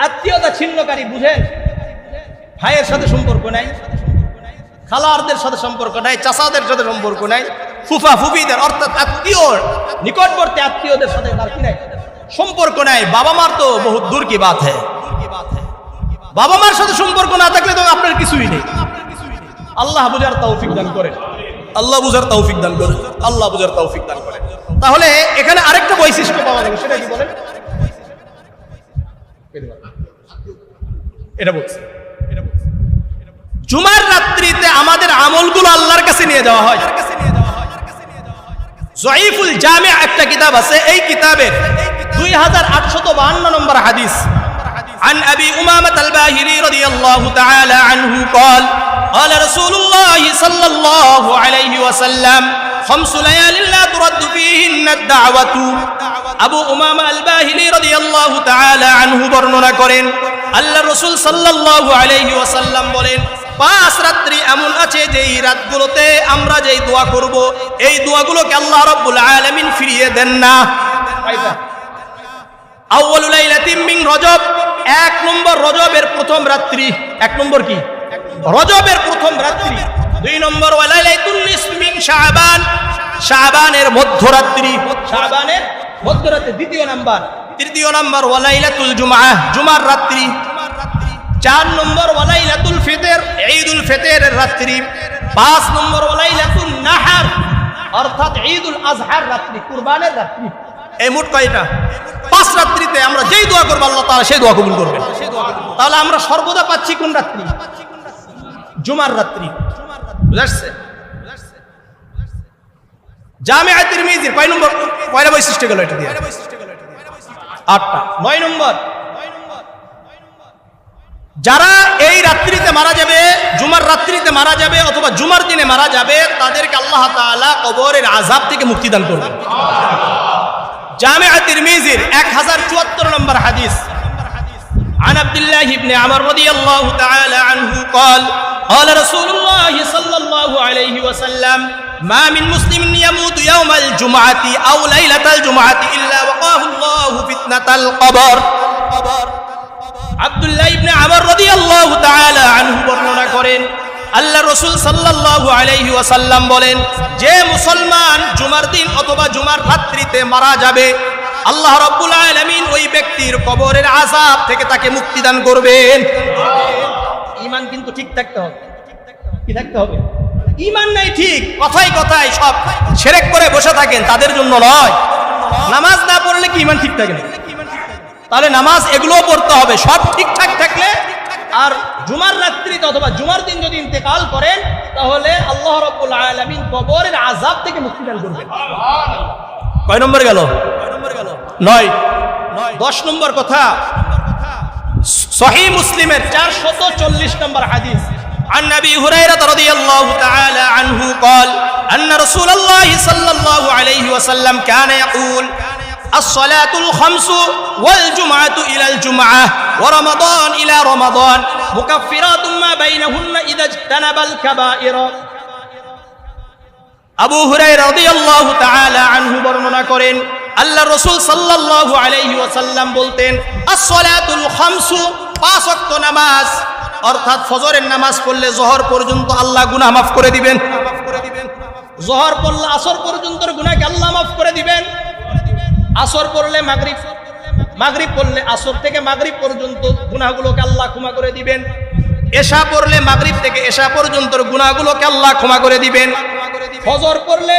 আত্মীয়তা ছিন্নকারী বুঝেন, ভাইয়ের সাথে সম্পর্ক নাই, খালারদের সাথে সম্পর্ক নাই, চাচাদের সাথে সম্পর্ক নাই, ফুফা ফুফিদের অর্থাৎ আত্মীয় নিকটবর্তী আত্মীয়দের সাথে তার কি নাই সম্পর্ক নাই। বাবা মার তো বহুত দূর কি বাত হ্যায়, বাবা মার সাথে সম্পর্ক না থাকলে তো আপনার কিছুই নেই। আল্লাহ বুঝার তৌফিক দান করেন, আল্লাহ বুঝার তৌফিক দান করেন, আল্লাহ বুঝার তৌফিক দান করেন। তাহলে এখানে আরেকটা বৈশিষ্ট্য পাওয়া যাবে, সেটা কি বলেন? এটা বলছে জুমার রাত্রিতে আমাদের আমলগুলো আল্লাহর কাছে নিয়ে যাওয়া হয়। যায়িফুল জামি' একটা কিতাব আছে, এই কিতাবের 2852 নম্বর হাদিস। عن أبي أمامة الباهلي رضي الله تعالى عنه قال قال رسول الله صلى الله عليه وسلم 5 ليال لا ترد فيهن الدعوة। আবু উমামা আল বাহিলি রাদিয়াল্লাহু তাআলা আনহু বর্ণনা করেন, আল্লাহর রাসূল সাল্লাল্লাহু আলাইহি ওয়াসাল্লাম বলেন, 5 রাত্রি এমন আছে যেই রাতগুলোতে আমরা যেই দোয়া করব এই দোয়াগুলোকে আল্লাহ রাব্বুল আলামিন ফিরিয়ে দেন না। আউয়ালু লাইলাতিন মিন রজব, 1 নম্বর রজবের প্রথম রাত্রি। 1 নম্বর কি? রজবের প্রথম রাত্রি। 2 নম্বর ওয়ালাইলাতুন নিসফ মিন শাবান, শাবানের মধ্যরাত্রি, শাবানের মধ্যরাত্রি 2 নম্বর। 3 নম্বর ওয়ালাইলাতুল জুমআহ, জুমার রাত্রি। 4 নম্বর ওয়ালাইলাতুল ফিতর, ঈদুল ফিতরের রাত্রি। 5 নম্বর ওয়ালাইলাতুন নাহর অর্থাৎ ঈদুল আজহার রাত্রি, কুরবানের রাত্রি। এই মোট কয়টা? 5 রাত্রিতে আমরা যেই দোয়া করব আল্লাহ তাআলা সেই দোয়া কবুল করবেন। তাহলে আমরা সর্বদা পাচ্ছি কোন রাত্রি? জুমার রাত্রি। বুঝাচ্ছে? জামিআ তিরমিজির কয় নম্বর, কয়টা বৈশিষ্ট্য গেল এটা দিয়ে? 8টা। 9 নম্বর, যারা এই রাত্রিতে মারা যাবে, জুমার রাত্রিতে মারা যাবে অথবা জুমার দিনে মারা যাবে, তাদেরকে আল্লাহ তাআলা কবরের আযাব থেকে মুক্তি দান করবেন। জামিআ তিরমিজির 1074 নম্বর হাদিস। عن عبد الله بن عمر رضي الله تعالى عنه قال قال رسول الله صلى الله عليه وسلم ما من مسلم يموت يوم الجمعة أو ليلة الجمعة إلا وقاه الله فتنة القبر। আব্দুল্লাহ ইবনে আমর রাদিয়াল্লাহু তাআলা আনহু বর্ণনা করেন, আল্লাহ রাসূল সাল্লাল্লাহু আলাইহি ওয়াসাল্লাম বলেন, যে মুসলমান জুমার দিন অথবা জুমার রাত্রিতে মারা যাবে আল্লাহ রাব্বুল আলামিন ওই ব্যক্তির কবরের আযাব থেকে তাকে মুক্তি দান করবেন। ঈমান কিন্তু ঠিক থাকতে হবে। কি থাকতে হবে? ঈমান নাই ঠিক, কথাই কথাই সব শিরক করে বসে থাকেন, তাদের জন্য নয়। নামাজ না পড়লে কি ঈমান ঠিক থাকে না? তাহলে নামাজ এগুলোও পড়তে হবে, সব ঠিকঠাক থাকলে। আর জুমার রাত্রিতে অথবা জুমার দিন যদি ইন্তেকাল করেন তাহলে আল্লাহ রাব্বুল আলামিন কবরের আযাব থেকে মুক্তি দান করবেন। কয় নম্বর গেল? 9। 10 নম্বর কথা, সহিহ মুসলিমের 440 নম্বর হাদিস। عن أبي هريرة رضي الله تعالى عنه قال أن رسول الله صلى الله عليه وسلم كان يقول الصلاة الخمس والجمعة إلى الجمعة ورمضان إلى رمضان مكفرات ما بينهن إذا اجتنب الكبائر। আবু হুরায়রা রাদিয়াল্লাহু তাআলা আনহু বর্ণনা করেন, আল্লাহ রাসূল সাল্লাল্লাহু আলাইহি ওয়াসাল্লাম বলতেন, as-salatul khamsu, 5 ওয়াক্ত নামাজ অর্থাৎ ফজরের নামাজ পড়লে যোহর পর্যন্ত আল্লাহ গুনাহ মাফ করে দিবেন। যোহর পড়লে আসর পর্যন্ত গুনাহকে আল্লাহ মাফ করে দিবেন। আসর পড়লে মাগরিব, মাগরিব পড়লে আসর থেকে মাগরিব পর্যন্ত গুনাহগুলোকে আল্লাহ ক্ষমা করে দিবেন। এশা পড়লে মাগরিব থেকে এশা পর্যন্ত গুনাহগুলোকে আল্লাহ ক্ষমা করে দিবেন। ফজর পড়লে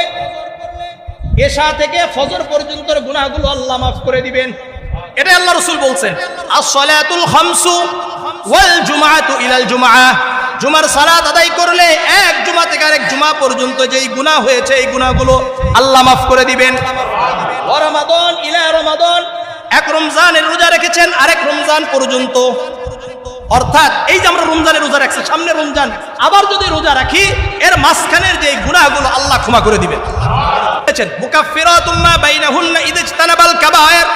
এশা থেকে ফজর পর্যন্ত গুনাহগুলো আল্লাহ মাফ করে দিবেন। এটা আল্লাহ রাসূল বলছেন, as-salatul khamsu ওয়াল জুমআতু ইলাল জুমআহ, জুমার সালাত আদায় করলে এক জুমা থেকে আরেক জুমা পর্যন্ত যেই গুনাহ হয়েছে এই গুনাহগুলো আল্লাহ মাফ করে দিবেন। ওয়া রমাদান ইলা রমাদান, এক রমজানের রোজা রেখেছেন আরেক রমজান পর্যন্ত, অর্থাৎ এই যে আমরা রমজানের রোজা রাখছি, সামনে রমজান আবার যদি রোজা রাখি এর মাঝখানের যে গুনাহগুলো আল্লাহ ক্ষমা করে দিবেন। মুকাফফিরাতুম মা বাইনাহুন্না ইযা ইজতানাবাল কাবায়ের,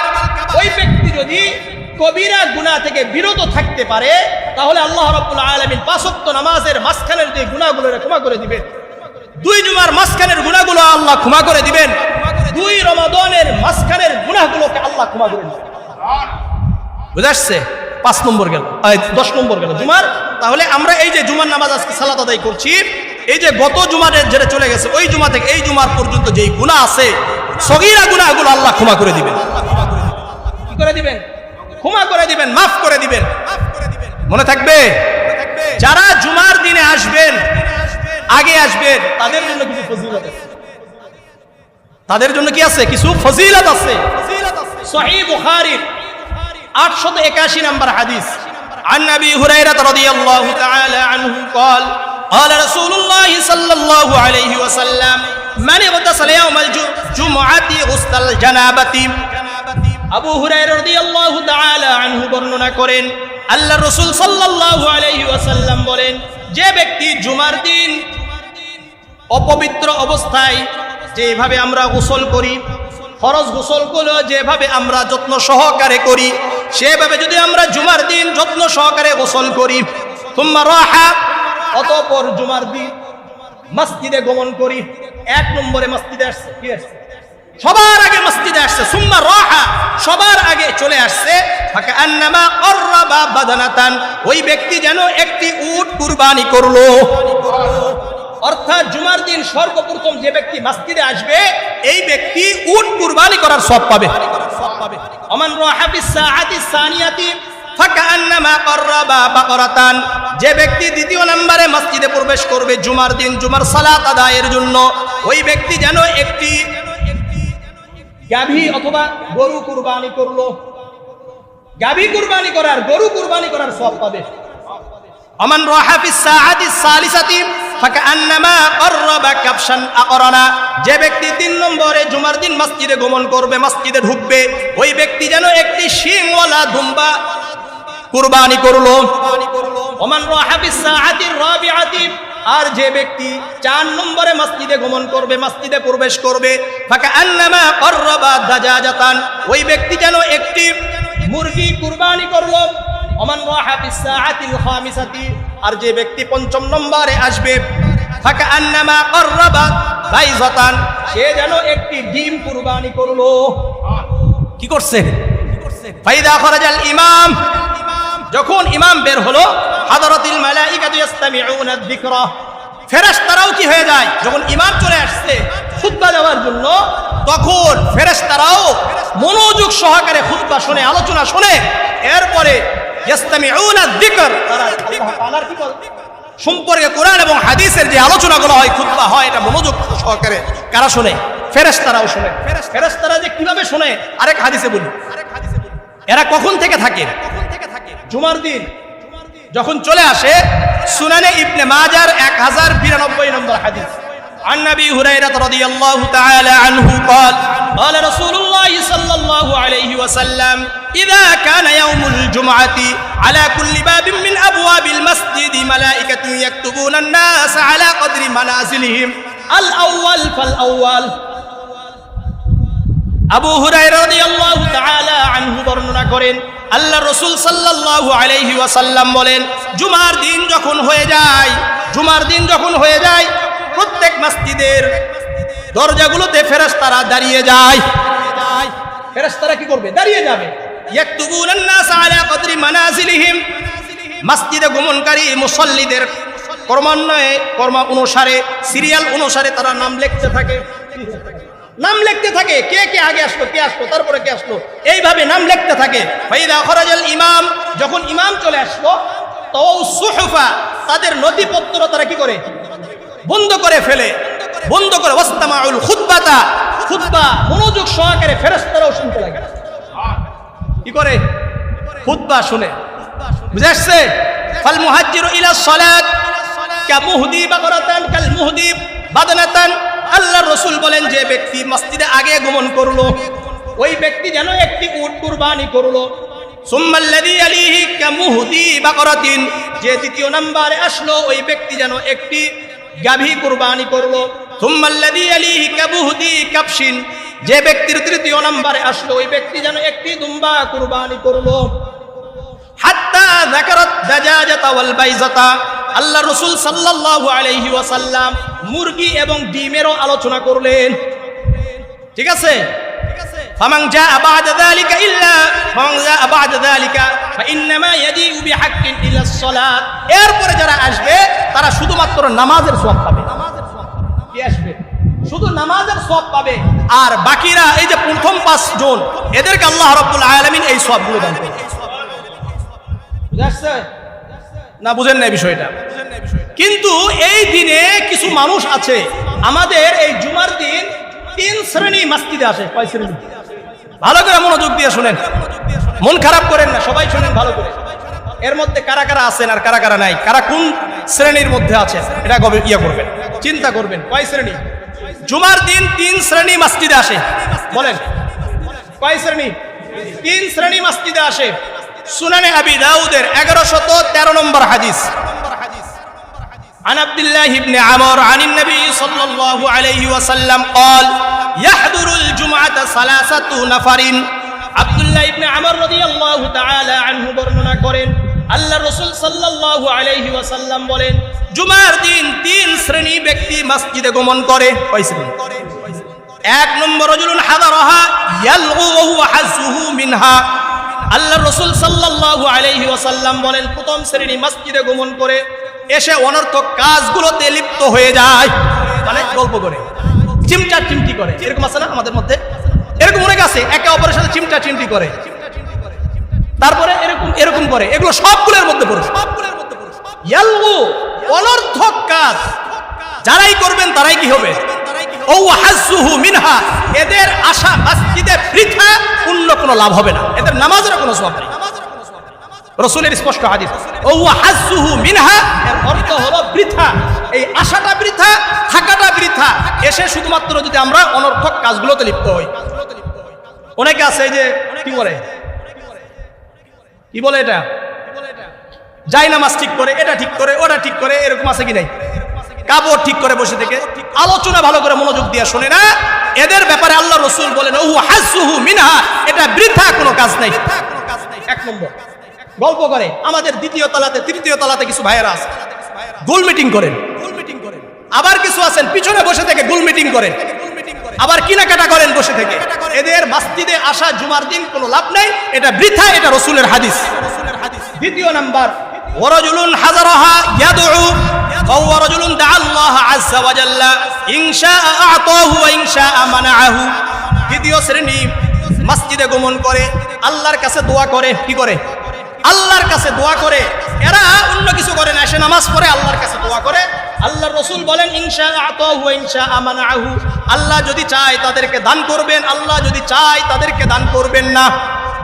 ওই ব্যক্তি যদি কবিরা গুনাহ থেকে বিরত থাকতে পারে তাহলে আল্লাহ রাব্বুল আলামিন 5 ওয়াক্ত নামাজের মাঝখানের যে গুনাহগুলো ক্ষমা করে দিবেন। 2 জুমার মাঝখানের গুনাহগুলো গুনাহ আল্লাহ ক্ষমা করে দিবেন, 2 রমাদানের মাঝখানের গুনাহগুলোকে আল্লাহ ক্ষমা করে দিবেন। বুঝা আসছে? 5 নম্বর গেল, 10 নম্বর গেল জুমার। তাহলে আমরা এই যে জুমার নামাজ আজকে সালাত আদায় করছি, এই যে গত জুমার যেটা চলে গেছে ওই জুমা থেকে এই জুমার পর্যন্ত যেই গুনাহ আছে সগীরা গুনাহগুলো আল্লাহ ক্ষমা করে দিবেন। কি করে দিবেন? ক্ষমা করে দিবেন, মাফ করে দিবেন। মনে থাকবে? যারা জুমার দিনে আসবেন, আগে আসবেন, তাদের জন্য কিছু ফজিলত আছে। তাদের জন্য কি আছে? কিছু ফজিলত আছে। সহিহ বুখারীর 881 নম্বর হাদিস, عن ابي هريره رضي الله تعالى عنه قال قال رسول الله صلى الله عليه وسلم من اغتسل يوم الجمعه غسل الجنابه। আবু হুরায়রা রাদিয়াল্লাহু তাআলা আনহু বর্ণনা করেন, আল্লাহর রাসূল সাল্লাল্লাহু আলাইহি ওয়াসাল্লাম বলেন, যে ব্যক্তি জুমার দিন অপবিত্র অবস্থায় যেভাবে আমরা গোসল করি, ফরজ গোসলগুলো যেভাবে আমরা যত্ন সহকারে করি, সেভাবে যদি আমরা জুমার দিন যত্ন সহকারে গোসল করি, সুম্মা রাহা, অতঃপর জুমার দিন মসজিদে গমন করি। 1 নম্বরে মসজিদে আসছে, কি আসছে? সবার আগে মসজিদে আসছে। সুম্মা রাহা, সবার আগে চলে আসছে। ফাকান্নামা ক্বাররাবা বাদানাতান, ওই ব্যক্তি যেন একটি উট কুরবানি করলো। অর্থাৎ জুমার দিন সর্বপ্রথম যে ব্যক্তি মসজিদে আসবে এই ব্যক্তি উট কুরবানি করার সওয়াব পাবে। ওমান রাহা ফিস সাআতি সানিয়াতি ফাকান্নামা ক্বাররাবা বাকরাতান, যে ব্যক্তি দ্বিতীয় নম্বরে মসজিদে প্রবেশ করবে জুমার দিন জুমার সালাত আদায়ের জন্য, ওই ব্যক্তি যেন একটি গাভী অথবা গরু কুরবানি করলো। গাভী কুরবানি করার, গরু কুরবানি করার সওয়াব পাবে। ওমান রাহা ফিস সাআতি সালিসাতি ফাকান্নামা ক্বাররাবা কাবশান আকরানা, যে ব্যক্তি 3 নম্বরে জুমার দিন মসজিদে গমন করবে, মসজিদে ঢুকবে, ওই ব্যক্তি যেন একটি শিংওয়ালা দুম্বা কুরবানি করলো। ওমান রাহা ফিস সাআতি রাবিআতি, আর যে ব্যক্তি 4 নম্বরে মসজিদে গমন করবে, মসজিদে প্রবেশ করবে, ফাকান্নামা ক্বাররাবা দাজাজাতান, ওই ব্যক্তি যেন একটি মুরগি কুরবানি করলো। ওমান রাহা ফিস সাআতিল খামিসাতি, আর যে ব্যক্তি 5ম নম্বরে আসবে, ফাকান্নামা ক্বাররাবা বাইজাতান, সে যেন একটি ডিম কুরবানি করলো। কি করছে? ফাইদা খরাজাল ইমাম, যখন ইমাম বের হলো, হাদারাতিল মালাইকাতু ইস্তামিউনা যিকরা, ফেরেশতারাও কি হয়ে যায়? যখন ইমাম চলে আসছে খুতবা দেওয়ার জন্য, তখন ফেরেশতারাও মনোযোগ সহকারে খুতবা শুনে, আলোচনা শুনে, এরপরে ইস্তামিউনা যিকর, তারা আল্লাহর কি সম্পর্কে কোরআন এবং হাদিসের যে আলোচনাগুলো হয়, খুতবা হয়, এটা মনোযোগ সহকারে কারা শুনে? ফেরেশতারাও শুনে। ফেরেশতারা যে কিভাবে শুনে আরেক হাদিসে বলি। এরা কখন থেকে থাকে? জুমার দিন যখন চলে আসে। সুনানে ইবনে মাজার 1092 নম্বর হাদিস, عن ابي هريره رضي الله تعالى عنه قال قال رسول الله صلى الله عليه وسلم اذا كان يوم الجمعه على كل باب من ابواب المسجد ملائكه يكتبون الناس على قدر منازلهم الاول فالاول। আবু হুরায়রা রাদিয়াল্লাহু তাআলা আনহু বর্ণনা করেন, আল্লাহ রাসূল সাল্লাল্লাহু আলাইহি ওয়াসাল্লাম বলেন, জুমার দিন যখন হয়ে যায়, জুমার দিন যখন হয়ে যায়, প্রত্যেক মসজিদের দরজাগুলোতে ফেরেশতারা দাঁড়িয়ে যায়। ফেরেশতারা কি করবে? দাঁড়িয়ে যাবে। ইয়াকতুবুনান নাস আলা কদরি মানাজিলিহিম, মসজিদে গমনকারী মুসল্লিদের ক্রমান্বয়ে, কর্ম অনুসারে, সিরিয়াল অনুসারে তারা নাম লিখতে থাকে। নাম লিখতে থাকে, কে কে আগে আসলো, কে আসলো, তারপরে কে আসলো, এইভাবে নাম লিখতে থাকে। ফাইদা খরাজাল ইমাম, যখন ইমাম চলে আসলো, তো সুহুফা, তাদের নথিপত্র তারা কি করে? বন্ধ করে ফেলে, বন্ধ করে। ওয়াস্তামাউল খুতবাতা, খুতবা মনোযোগ সহকারে ফেরেশতারাও শুনতে লাগে। কি করে? খুতবা শুনে। বুঝা আসছে? ফাল মুহাজ্জিরু ইলা সালাত কামুহদি বাকরাতান কাল মুহদি বাদনাতান। আল্লাহর রাসূল বলেন, যে ব্যক্তি মসজিদে আগে গমন করলো, ওই ব্যক্তি যেন একটি উট কুরবানি করলো। সুম্মাল্লাযী ইয়ালিহি কামুহদি বাকরাতিন, যে দ্বিতীয় নম্বরে আসলো, ওই ব্যক্তি যেন একটি গাভী কুরবানি করলো। সুম্মাল্লাযী ইয়ালিহি কাবুহদি কাবশিন, যে ব্যক্তির তৃতীয় নম্বরে আসলো, ওই ব্যক্তি যেন একটি দুম্বা কুরবানি করলো। হাত্তা যাকারাত দাজাজাতা ওয়াল বাইজাতা, আল্লাহ রাসূল সাল্লাল্লাহু আলাইহি ওয়াসাল্লাম মুরগি এবং ডিমেরও আলোচনা করলেন। ঠিক আছে, ফামান জাআ বা'দা যালিকা ফাইন্নামা ইয়াজিউ বিহাক্কিন ইলাস সালাত। এরপরে যারা আসবে তারা শুধুমাত্র নামাজের সওয়াব পাবে। কি আসবে? শুধু নামাজের সওয়াব পাবে, আর বাকিরা এই যে প্রথম 5 জন এদেরকে আল্লাহ রাব্বুল আলামিন এই সওয়াবগুলো দান করবে। বুঝাচ্ছে না? বুঝেন না বিষয়টা? কিন্তু এই দিনে কিছু মানুষ আছে, আমাদের এই জুমার দিন 3 শ্রেণী মসজিদে আসে। কয় শ্রেণী? ভালো করে মনোযোগ দিয়ে শুনেন, মন খারাপ করেন না, সবাই শুনেন ভালো করে। এর মধ্যে কারা কারা আছেন আর কারা কারা নাই, কারা কোন শ্রেণীর মধ্যে আছেন, এটা করবেন, চিন্তা করবেন। কয় শ্রেণী? জুমার দিন 3 শ্রেণী মসজিদে আসে। বলেন কয় শ্রেণী? 3 শ্রেণী মসজিদে আসে। সুনানে আবি দাউদের 1113 নম্বর হাদিস। عن عبد الله بن عمر عن النبي صلى الله عليه وسلم قال يحضر الجمعة 3 نفر। আব্দুল্লাহ ইবনে আমর রাদিয়াল্লাহু তাআলা আনহু বর্ণনা করেন, আল্লাহ রাসূল সাল্লাল্লাহু আলাইহি ওয়াসাল্লাম বলেন, জুমার দিন 3 শ্রেণী ব্যক্তি মসজিদে গমন করে। কয় শ্রেণী? 1 নম্বর রাজুলুন হাদারাহা ইয়ালগু ওয়া হুয়া হাযুহু মিনহা। আল্লাহ রাসূল সাল্লাল্লাহু আলাইহি ওয়াসাল্লাম বলেন, প্রথম শ্রেণী মসজিদে গমন করে এসে অনর্থক কাজগুলোতে লিপ্ত হয়ে যায়। মানে গল্প করে, চিমটা চিমটি করে। এরকম আছে না আমাদের মধ্যে? এরকম অনেক আছে, একে অপরের সাথে চিমটা চিমটি করে, তারপরে এরকম করে। এগুলো সবগুলোর মধ্যে পড়ে। ইয়ালগু অনর্থক কাজ যারাই করবেন তারাই কি হবে? ও হাযুহু মিনহা, এদের আশা মসজিদে বৃথা, অন্য কোনো লাভ হবে না, এদের নামাজের কোনো সওয়াব নেই। রাসূলের স্পষ্ট হাদিস, ও হাযুহু মিনহা, এর অর্থ হলো বৃথা, এই আশাটা বৃথা, থাকাটা বৃথা, এসে শুধুমাত্র যদি আমরা অনর্থক কাজগুলোতে লিপ্ত হই। অনেকে আছে এই যে কি বলে, কি বলে এটা, যাই নামাজ ঠিক করে, এটা ঠিক করে, ওটা ঠিক করে, এরকম আছে কি নাই? কাপড় ঠিক করে বসে থেকে আলোচনা ভালো করে মনোযোগ দিয়ে শোনে না। এদের ব্যাপারে আল্লাহ রাসূল বলেন, ও হাযুহু মিনহা, এটা বৃথা, কোনো কাজ নাই। 1 নম্বর গল্প করে। আমাদের 2য় তলাতে 3য় তলাতে কিছু ভাইয়েরা আছে, গোল মিটিং করেন। আবার কিছু আছেন পিছনে বসে থেকে গোল মিটিং করেন, আবার কেনাকাটা করেন বসে থেকে। এদের মসজিদে আসা জুমার দিন কোনো লাভ নাই, এটা বৃথা, এটা রাসূলের হাদিস। 2য় নাম্বার, ওয়ারাজুলুন হাযারাহা ইয়াদউ ওয়া রাজুলুন দাআ আল্লাহ আযজা ওয়া জাল্লা ইন শাআ আ'তাহু ওয়া ইন শাআ মানাআহু। 2য় শ্রেণী মসজিদে গমন করে, আল্লাহর কাছে দোয়া করে। কি করে? আল্লাহর কাছে দোয়া করে। এরা অন্য কিছু করে না, এসে নামাজ পড়ে আল্লাহর কাছে দোয়া করে। আল্লাহর রাসূল বলেন, ইন শাআ আ'তাহু ওয়া ইন শাআ মানাআহু, আল্লাহ যদি চায় তাদেরকে দান করবেন, আল্লাহ যদি চায় তাদেরকে দান করবেন না।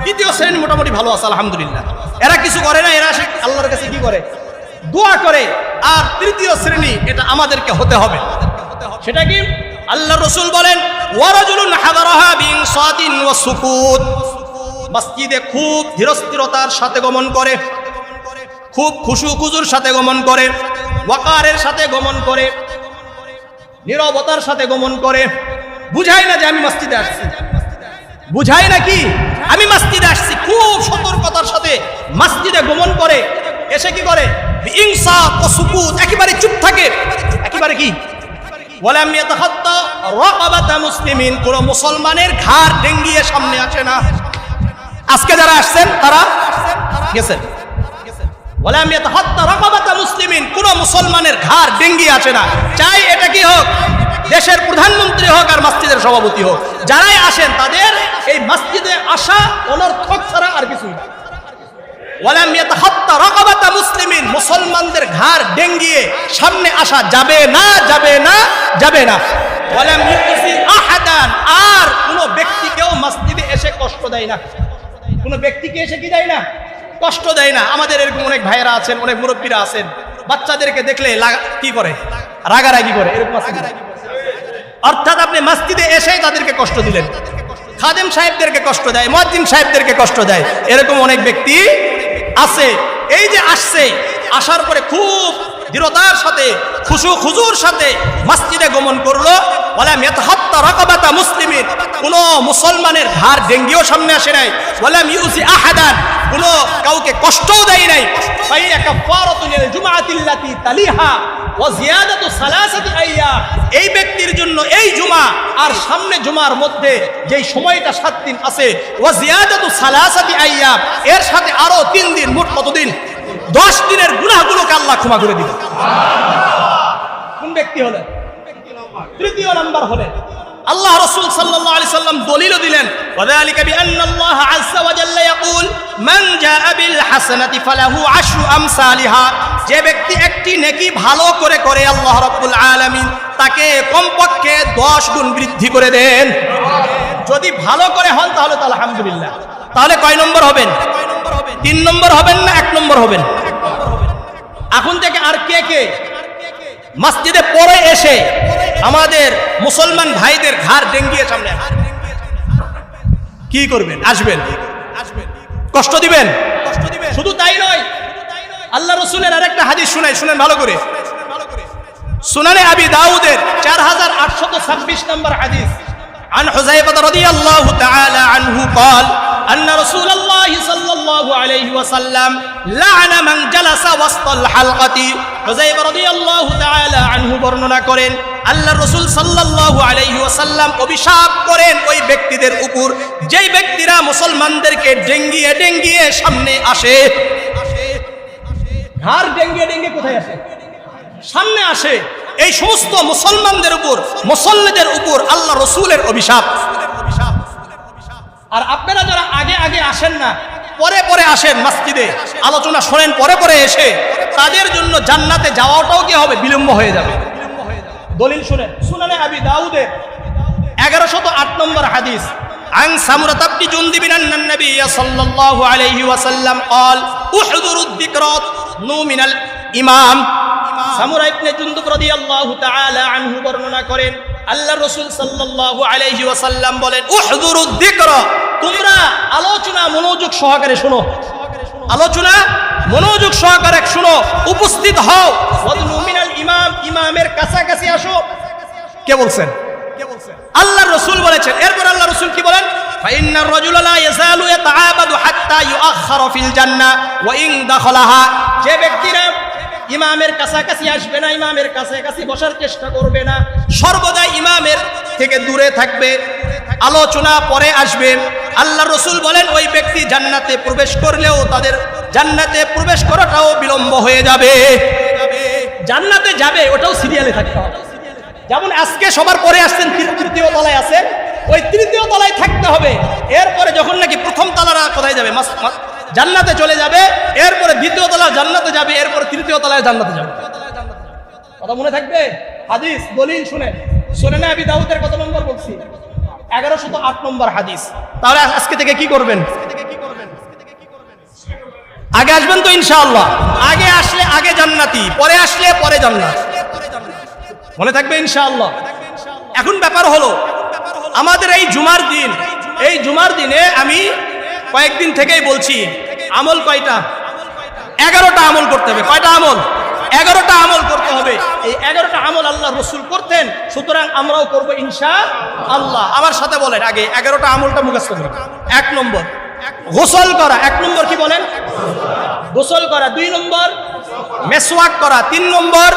2য় শ্রেণী মোটামুটি ভালো আছে আলহামদুলিল্লাহ, এরা কিছু করে না, এরা আল্লাহর কাছে কি করে? দোয়া করে। আর 3য় শ্রেণী, এটা আমাদেরকে হতে হবে। সেটা কি? আল্লাহর রাসূল বলেন, ওয়ারাজুলুন হাদারাহা বিইনসাতিন ওয়া সুকুত, মসজিদে খুব ধীরস্থিরতার সাথে গমন করে, খুব খুশু খুজুর সাথে গমন করে, ওয়াকারের সাথে গমন করে, নীরবতার সাথে গমন করে। বুঝাই না যে আমি মসজিদে আসছি, বুঝাই নাকি আমি মসজিদে আসছি। খুব সতর্কতার সাথে মসজিদে গমন করে, এসে কি করে? ইনসাত ও সুকুত, একেবারে চুপ থাকে। একেবারে কি? ওয়ালাম ইয়াতাহাত্তা রাকাবাতা মুসলিমিন, কোন মুসলমানের ঘাড় ডেঙ্গিয়ে সামনে আসে না। আজকে যারা আসছেন তারা গেছেন। ওয়ালাম ইয়াতাহাত্তা রাকাবাতা মুসলিমিন, কোন মুসলমানের ঘাড় ডেঙ্গিয়ে আসে না। চাই এটা কি হোক, দেশের প্রধানমন্ত্রী হোক আর মসজিদের সভাপতি হোক, যারাই আসেন তাদের এই মসজিদে আসা অনর্থক ছাড়া আর কিছুই না। ওয়ালাম ইয়াতাহাত্তা রাকাবাতা মুসলিমিন, মুসলমানদের ঘাড় ডেঙ্গিয়ে সামনে আসা যাবে না, যাবে না, যাবে না। ওয়ালাম ইউসি আহাদান, আর কোন ব্যক্তিকেও মসজিদে এসে কষ্ট দেয় না। কোন ব্যক্তিকে এসে কি দেয় না? কষ্ট দেয় না। আমাদের এরকম অনেক ভাইয়েরা আছেন, অনেক মুরব্বীরা আছেন, বাচ্চাদেরকে দেখলে কি করে? রাগারাগি করে। এরকম আছে, অর্থাৎ আপনি মসজিদে এসেই তাদেরকে কষ্ট দিলেন। খাদেম সাহেবদেরকে কষ্ট দেয়, মুয়াজ্জিন সাহেবদেরকে কষ্ট দেয়, এরকম অনেক ব্যক্তি আছে। এই যে আসছে, আসার পরে খুব দৃঢ়তার সাথে খুশু খুজুর সাথে মসজিদে গমন করলো। ওয়ালাম ইয়াতাহাত্তা রাকাবাতা মুসলিমিন, কোন মুসলমানের ঘাড় ডেঙ্গিও সামনে আসে নাই, ওয়ালাম ইউজি আহাদান, কোন কাউকে কষ্টও দেয় নাই। ফাইয়া কাফারাতুন লিল জুমআতিল্লাতি তালিহা ওয়া জিয়াদাতু সালাসাতি আইয়াম, এই ব্যক্তির জন্য এই জুমা আর সামনে জুমার মধ্যে যেই সময়টা 7 দিন আছে, ওয়া জিয়াদাতু সালাসাতি আইয়াম, এর সাথে আরো 3 দিন, মোট কতদিন? 10 দিনের গুনাহগুলোকে আল্লাহ ক্ষমা করে দিবেন। কোন ব্যক্তি হলেন? তৃতীয় নাম্বার হলেন আল্লাহ রাসূল সাল্লাল্লাহু আলাইহি সাল্লাম দলিল দিলেন, ওয়াযালিকা বিআন্নাল্লাহ আযজা ওয়া জাল্লা ইয়াকুল মান জাআ বিল হাসানাতি ফালাহু আশরু আমসালিহা, যে ব্যক্তি একটি নেকি ভালো করে করে আল্লাহ রাব্বুল আলামিন তাকে কমপক্ষে 10 গুণ বৃদ্ধি করে দেন। যদি ভালো করে হন তাহলে তো আলহামদুলিল্লাহ। তাহলে কয় নম্বর হবেন? 3 নম্বর হবেন না 1 নম্বর হবেন? এখন থেকে আর কে কে মসজিদে পড়ে এসে আমাদের মুসলমান ভাইদের ঘাড় ডেঙ্গিয়ে সামনে কি করবেন? আসবেন, কষ্ট দিবেন? শুধু তাই নয়, আল্লাহ রাসূলের আরেকটা হাদিস শুনেন ভালো করে। সুনানে আবি দাউদের 4826 নম্বর হাদিস, عن حذيفة رضي الله تعالى عنه قال أن رسول الله صلى الله عليه وسلم لعن من جلس وسط الحلقة। حذيفة رضي الله تعالى عنه বর্ণনা করেন আল্লাহ রাসূল সাল্লাল্লাহু আলাইহি ওয়াসাল্লাম অভিশাপ করেন ওই ব্যক্তিদের উপর যেই ব্যক্তিরা মুসলমানদেরকে ডেঙ্গিয়ে ডেঙ্গিয়ে সামনে আসে। ঘাড় ডেঙ্গিয়ে ডেঙ্গিয়ে কোথায় আসে? সামনে আসে। এই সমস্ত মুসলমানদের উপর, মুসল্লিদের উপর আল্লাহ রাসূলের অভিশাপ। আর আপনারা যারা আগে আগে আসেন না, পরে পরে আসেন মসজিদে, আলোচনা শোনেন পরে পরে এসে, তাদের জন্য জান্নাতে যাওয়াটাও কি হবে? বিলম্ব হয়ে যাবে। দলিল শুনেন, সুনানে আবি দাউদের 1108 নম্বর হাদিস, عن سمرة بن جندب أن النبي صلى الله عليه وسلم قال احذروا الذكرى من الإمام। সামুরা ইবনে জুনদুব রাদিয়াল্লাহু তাআলা আনহু বর্ণনা করেন আল্লাহ রাসূল সাল্লাল্লাহু আলাইহি ওয়াসাল্লাম বলেন, উহযুরুদ যিকরা, তোমরা আলোচনা মনোযোগ সহকারে শোনো, আলোচনা মনোযোগ সহকারে শোনো, উপস্থিত হও। ওয়াদনু মিনাল ইমাম, ইমামের কাছাকাছি আসো। কে বলছেন? আল্লাহর রাসূল বলেছেন। এরপর আল্লাহ রাসূল কি বলেন? ফাইন্নার রাজুলা লা ইয়াযালু ইয়াতাআবাদু হাত্তা ইউআখারা ফিল জান্নাহ ওয়া ইন দাখালাহা, যে ব্যক্তিরা ইমামের কাছাকাছি আসবে না, ইমামের কাছাকাছি বসার চেষ্টা করবে না, সর্বদা ইমামের থেকে দূরে থাকবে, আলোচনা পরে আসবে, আল্লাহ রাসূল বলেন ওই ব্যক্তি জান্নাতে প্রবেশ করলেও তাদের জান্নাতে প্রবেশ করাটাও বিলম্ব হয়ে যাবে। জান্নাতে যাবে ওটাও সিরিয়ালে থাকতে হবে। যেমন আজকে সবার পরে আসছেন, তৃতীয় তলায় আছেন, ওই তৃতীয় তলায় থাকতে হবে। এরপরে যখন নাকি প্রথম তলারা কোথায় যাবে? জান্নাতে চলে যাবে, এরপরে দ্বিতীয় তলায় জান্নাতে যাবে, এরপরে তৃতীয় তলায় জান্নাতে যাবে। কথা মনে থাকবে? হাদিস দলিল শুনে আবি দাউদের কত নম্বর বলছি? 1108 নম্বর হাদিস। তাহলে আজকে থেকে কি করবেন? আগে আসবেন তো ইনশাআল্লাহ। আগে আসলে আগে জান্নাতি, পরে আসলে পরে জান্নাত। মনে থাকবে ইনশাআল্লাহ। এখন ব্যাপার হলো আমাদের এই জুমার দিন, এই জুমার দিনে আমি কয়েকদিন থেকেই বলছি, আমল কয়টা? 11টা আমল করতে হবে। কয়টা আমল? 11টা আমল করতে হবে। এই 11টা আমল আল্লাহ রাসূল করতেন, সুতরাং আমরাও করব ইনশাআল্লাহ। আমার সাথে বলেন আগে 11টা আমলটা মুখস্থ করুন। 1 নম্বর গোসল করা। 1 নম্বর কি বলেন? গোসল করা। 2 নম্বর মেসওয়াক করা। 3 নম্বর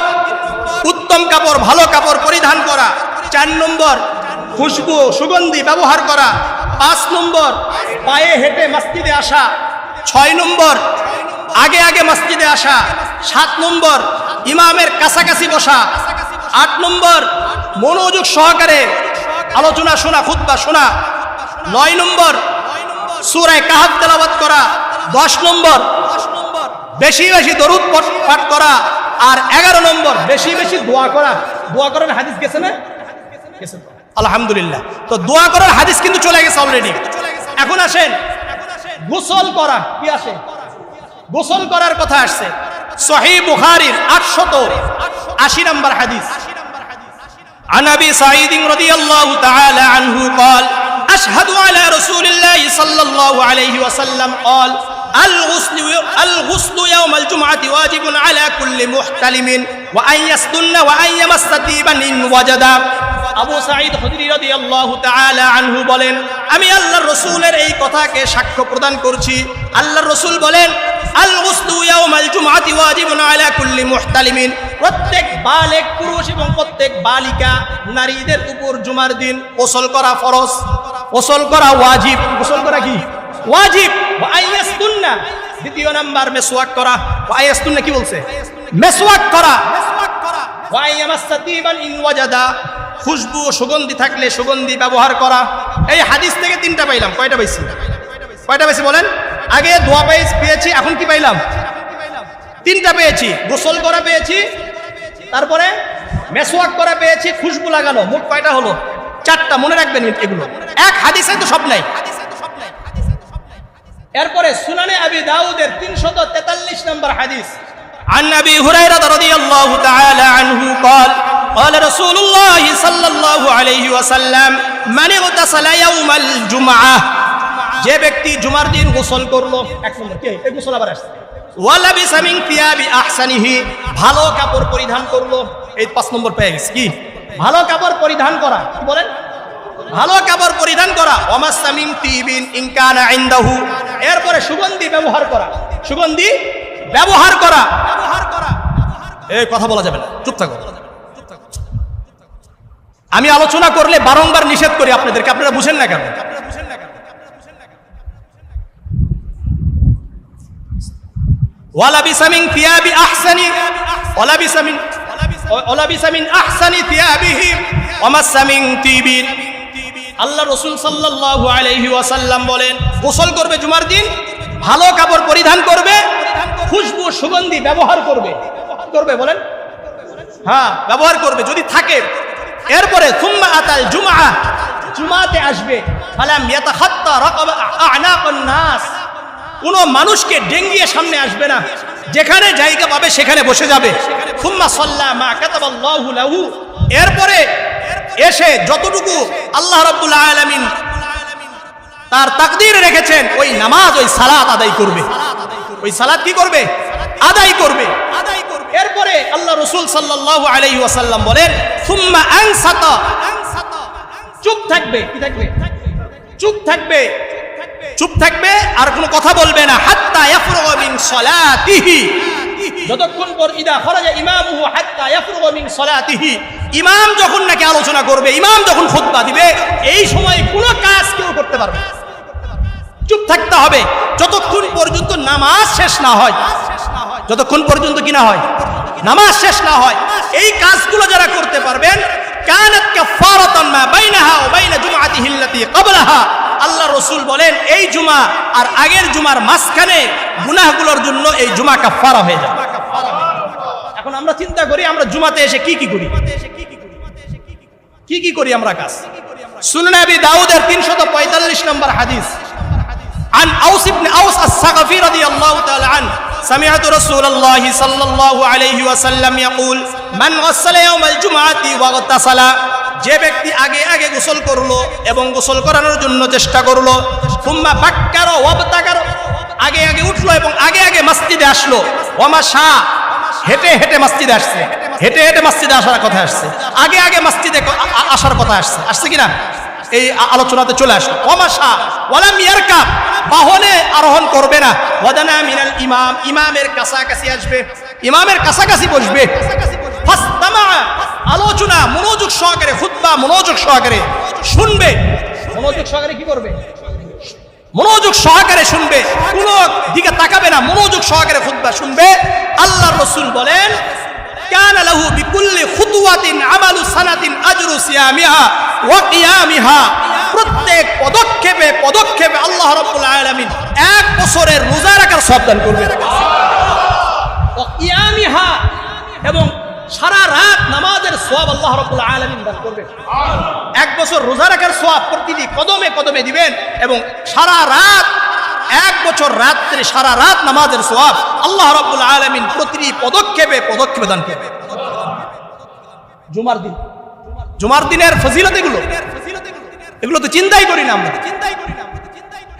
উত্তম কাপড়, ভালো কাপড় পরিধান করা। 4 নম্বর খুশবু, সুগন্ধি ব্যবহার করা। 5 নম্বর পায়ে হেঁটে মসজিদে আসা। 6 নম্বর আগে আগে মসজিদে আসা। 7 নম্বর ইমামের কাছাকাছি বসা। 8 নম্বর মনোযোগ সহকারে আলোচনা শোনা, খুতবা শোনা। 9 নম্বর সূরা কাহফ তেলাওয়াত করা। 10 নম্বর বেশি বেশি দরুদ পাঠ করা। আর 11 নম্বর বেশি বেশি দোয়া করা। দোয়া করার হাদিস গেছে না? গেছে আলহামদুলিল্লাহ। তো দোয়া করার হাদিস কিন্তু চলে গেছে অলরেডি। এখন আসেন গোসল করা। কি আসে? গোসল করার কথা আসছে। সহিহ বুখারীর 880 নম্বর হাদিস। عن ابي سعيد رضي الله تعالى عنه قال اشهد على رسول الله صلى الله عليه وسلم قال الغسل يوم الجمعة واجب على كل محتلم وأن يستن وأن يمس طيبا إن وجد। আবু সাঈদ খুদরি রাদিয়াল্লাহু তাআলা আনহু বলেন, আমি আল্লাহর রাসূলের এই কথাকে সাক্ষ্য প্রদান করছি। আল্লাহর রাসূল বলেন, আল গুসলু ইয়াউমাল জুমআতি ওয়াজিবুন আলা কুল্লি মুহতালিমিন, প্রত্যেক বালেগ পুরুষ এবং প্রত্যেক বালিকা নারীদের উপর জুমার দিন গোসল করা ফরজ, গোসল করা ওয়াজিব। গোসল করা কি? ওয়াজিব। ওয়া আইয়াসতুন্না, দ্বিতীয় নাম্বার মেসওয়াক করা। ওয়া আইয়াসতুন্না কি বলছে? মেসওয়াক করা। ওয়া আইয়ামাসসা তিবান ইন ওয়াজাদা, খুশবু সুগন্ধি থাকলে সুগন্ধি ব্যবহার করা। এই হাদিস থেকে তিনটা পাইলাম। কয়টা পাইছি? কয়টা পাইছি বলেন? আগে দোয়া পেয়েছি, এখন কি পাইলাম? তিনটা পেয়েছি। গোসল করা পেয়েছি, তারপরে মেসওয়াক করা পেয়েছি, খুশবু লাগানো। মোট কয়টা হলো? চারটা। মনে রাখবেন এগুলো, এক হাদিসে তো সব নাই। এরপরে সুনানে আবি দাউদের 343 নম্বর হাদিস, عن أبي هريرة رضي الله تعالى عنه قال قال رسول الله صلى الله عليه وسلم من اغتسل يوم الجمعة, যে ব্যক্তি জুমার দিন গোসল করলো, এক নম্বর কে এই গোসল আবার আসছে, ওয়ালাবিসা মিন থিয়াবি আহসানিহি, ভালো কাপড় পরিধান করলো। এই 5 নম্বর পেয়ে গেছে। কি? ভালো কাপড় পরিধান করা। কি বলেন? ভালো কাপড় পরিধান করা। ওয়ামাসসা মিন তিবিন ইন কানা ইনদাহু, এরপরে সুগন্ধি ব্যবহার করা। সুগন্ধি ব্যবহার করা। এই কথা বলা যাবে না, চুপ থাকো। আমি আলোচনা করলে বারংবার নিষেধ করি আপনাদেরকে, আপনারা বুঝেন না কেন? ওয়ালাবিসা মিন থিয়াবি আহসানি, ওয়ালাবিসা মিন আহসানি থিয়াবিহি ওয়ামাসসা মিন তিবিন। আল্লাহ রাসূল সাল্লাল্লাহু আলাইহি ওয়াসাল্লাম বলেন, গোসল করবে জুমার দিন, ভালো কাপড় পরিধান করবে, খুশবু সুগন্ধি ব্যবহার করবে। করবে বলেন? হ্যাঁ, ব্যবহার করবে যদি থাকে। এরপরে সুম্মা আতাল জুমআ, জুমাতে আসবে, ফালাম ইয়াতাখাত্তা রাকাবা আ'নাকান নাস, কোন মানুষকে ডেঙ্গিয়ে সামনে আসবে না, যেখানে জায়গা পাবে সেখানে বসে যাবে। সুম্মা সাল্লা মা কাতাবাল্লাহু লাহু, এরপরে এসে যতটুকু আল্লাহ রাব্বুল আলামিন তার তাকদীরে রেখেছেন ওই নামাজ, ওই সালাত আদায় করবে। ওই সালাত কি করবে? আদায় করবে। এরপরে আল্লাহ রাসূল সাল্লাল্লাহু আলাইহি ওয়াসাল্লাম বলেন, সুম্মা আনসাতা, চুপ থাকবে। কি থাকবে? চুপ থাকবে। চুপ থাকবে, আর কোনো কথা বলবে না। হাত্তা ইয়াফরুগা মিন সালাতিহি, যতক্ষণ পর ইদা খরাজা ইমামুহু হাত্তা ইয়াফরুগা মিন সালাতিহি, ইমাম যখন নাকি আলোচনা করবে, ইমাম যখন খুতবা দিবে, এই সময় কোনো কাজ কেউ করতে পারবে না। চুপ থাকতে হবে যতক্ষণ পর্যন্ত নামাজ শেষ না হয়। যতক্ষণ পর্যন্ত কি না হয়? নামাজ শেষ না হয়। এই কাজগুলো যারা করতে পারবেন, কানাত কাফারাতান মা বাইনাহা ওয়া বাইনা জুমআতিহি আল্লাতী ক্বাবলাহা, আল্লাহ রাসূল বলেন এই জুমা আর আগের জুমার মাঝখানে গুনাহগুলোর জন্য এই জুমা কাফারা হয়ে যায়। এখন আমরা চিন্তা করি, আমরা জুমাতে এসে কি কি করি? কি কি করি আমরা কাজ? সুনান আবি দাউদের 345 নম্বর হাদিস, عن أوس بن أوس الثقفي رضي الله تعالى عنه سمعت رسول الله صلى الله عليه وسلم يقول من غسل يوم الجمعة واغتسل, যে ব্যক্তি আগে আগে গোসল করলো এবং গোসল করানোর জন্য চেষ্টা করলো, সুম্মা বাক্কারা ওয়াবতাকার, আগে আগে উঠলো এবং আগে আগে মসজিদে আসলো, ওয়ামাশা, হেঁটে হেঁটে মসজিদে আসছে, হেঁটে হেঁটে মসজিদে আসার কথা আসছে, আগে আগে মসজিদে আসার কথা আসছে, আসছে কিনা? এই আলোচনাতে চলে আসলো। ওয়ামাশা ওয়ালাম ইয়ারকাব, বাহনে আরোহণ করবে না। ওয়াদানা মিনাল ইমাম, ইমামের কাছাকাছি আসবে, ইমামের কাছাকাছি বসবে। ফাসতামা, আলোচনা মনোযোগ সহকারে, খুতবা মনোযোগ সহকারে শুনবে। মনোযোগ সহকারে কি করবে? মনোযোগ সহকারে শুনবে, কোন দিকে তাকাবে না, মনোযোগ সহকারে খুতবা শুনবে। আল্লাহর রাসূল বলেন, কানা লাহু বিকুল্লি খুতওয়াতিন আমালু সানাতিন আজরু সিয়ামিহা ওয়া কিয়ামিহা, প্রত্যেক পদক্ষেপে পদক্ষেপে আল্লাহ রাব্বুল আলামিন 1 বছরের রোজা রাখার সওয়াব দান করবেন। ওয়া কিয়ামিহা, এবং সারা রাত নামাজের সওয়াব আল্লাহ রাব্বুল আলামিন দান করবেন। 1 বছর রোজা রাখার সওয়াব প্রতিটি কদমে কদমে দিবেন, এবং সারা রাত, 1 বছর রাত্রে সারা রাত নামাজের সওয়াব আল্লাহ রাব্বুল আলামিন প্রতিটি পদক্ষেপে পদক্ষেপে দান করবেন। জুমার দিন, জুমার দিনের ফজিলত এগুলো তো চিন্তাই করি না আমরা।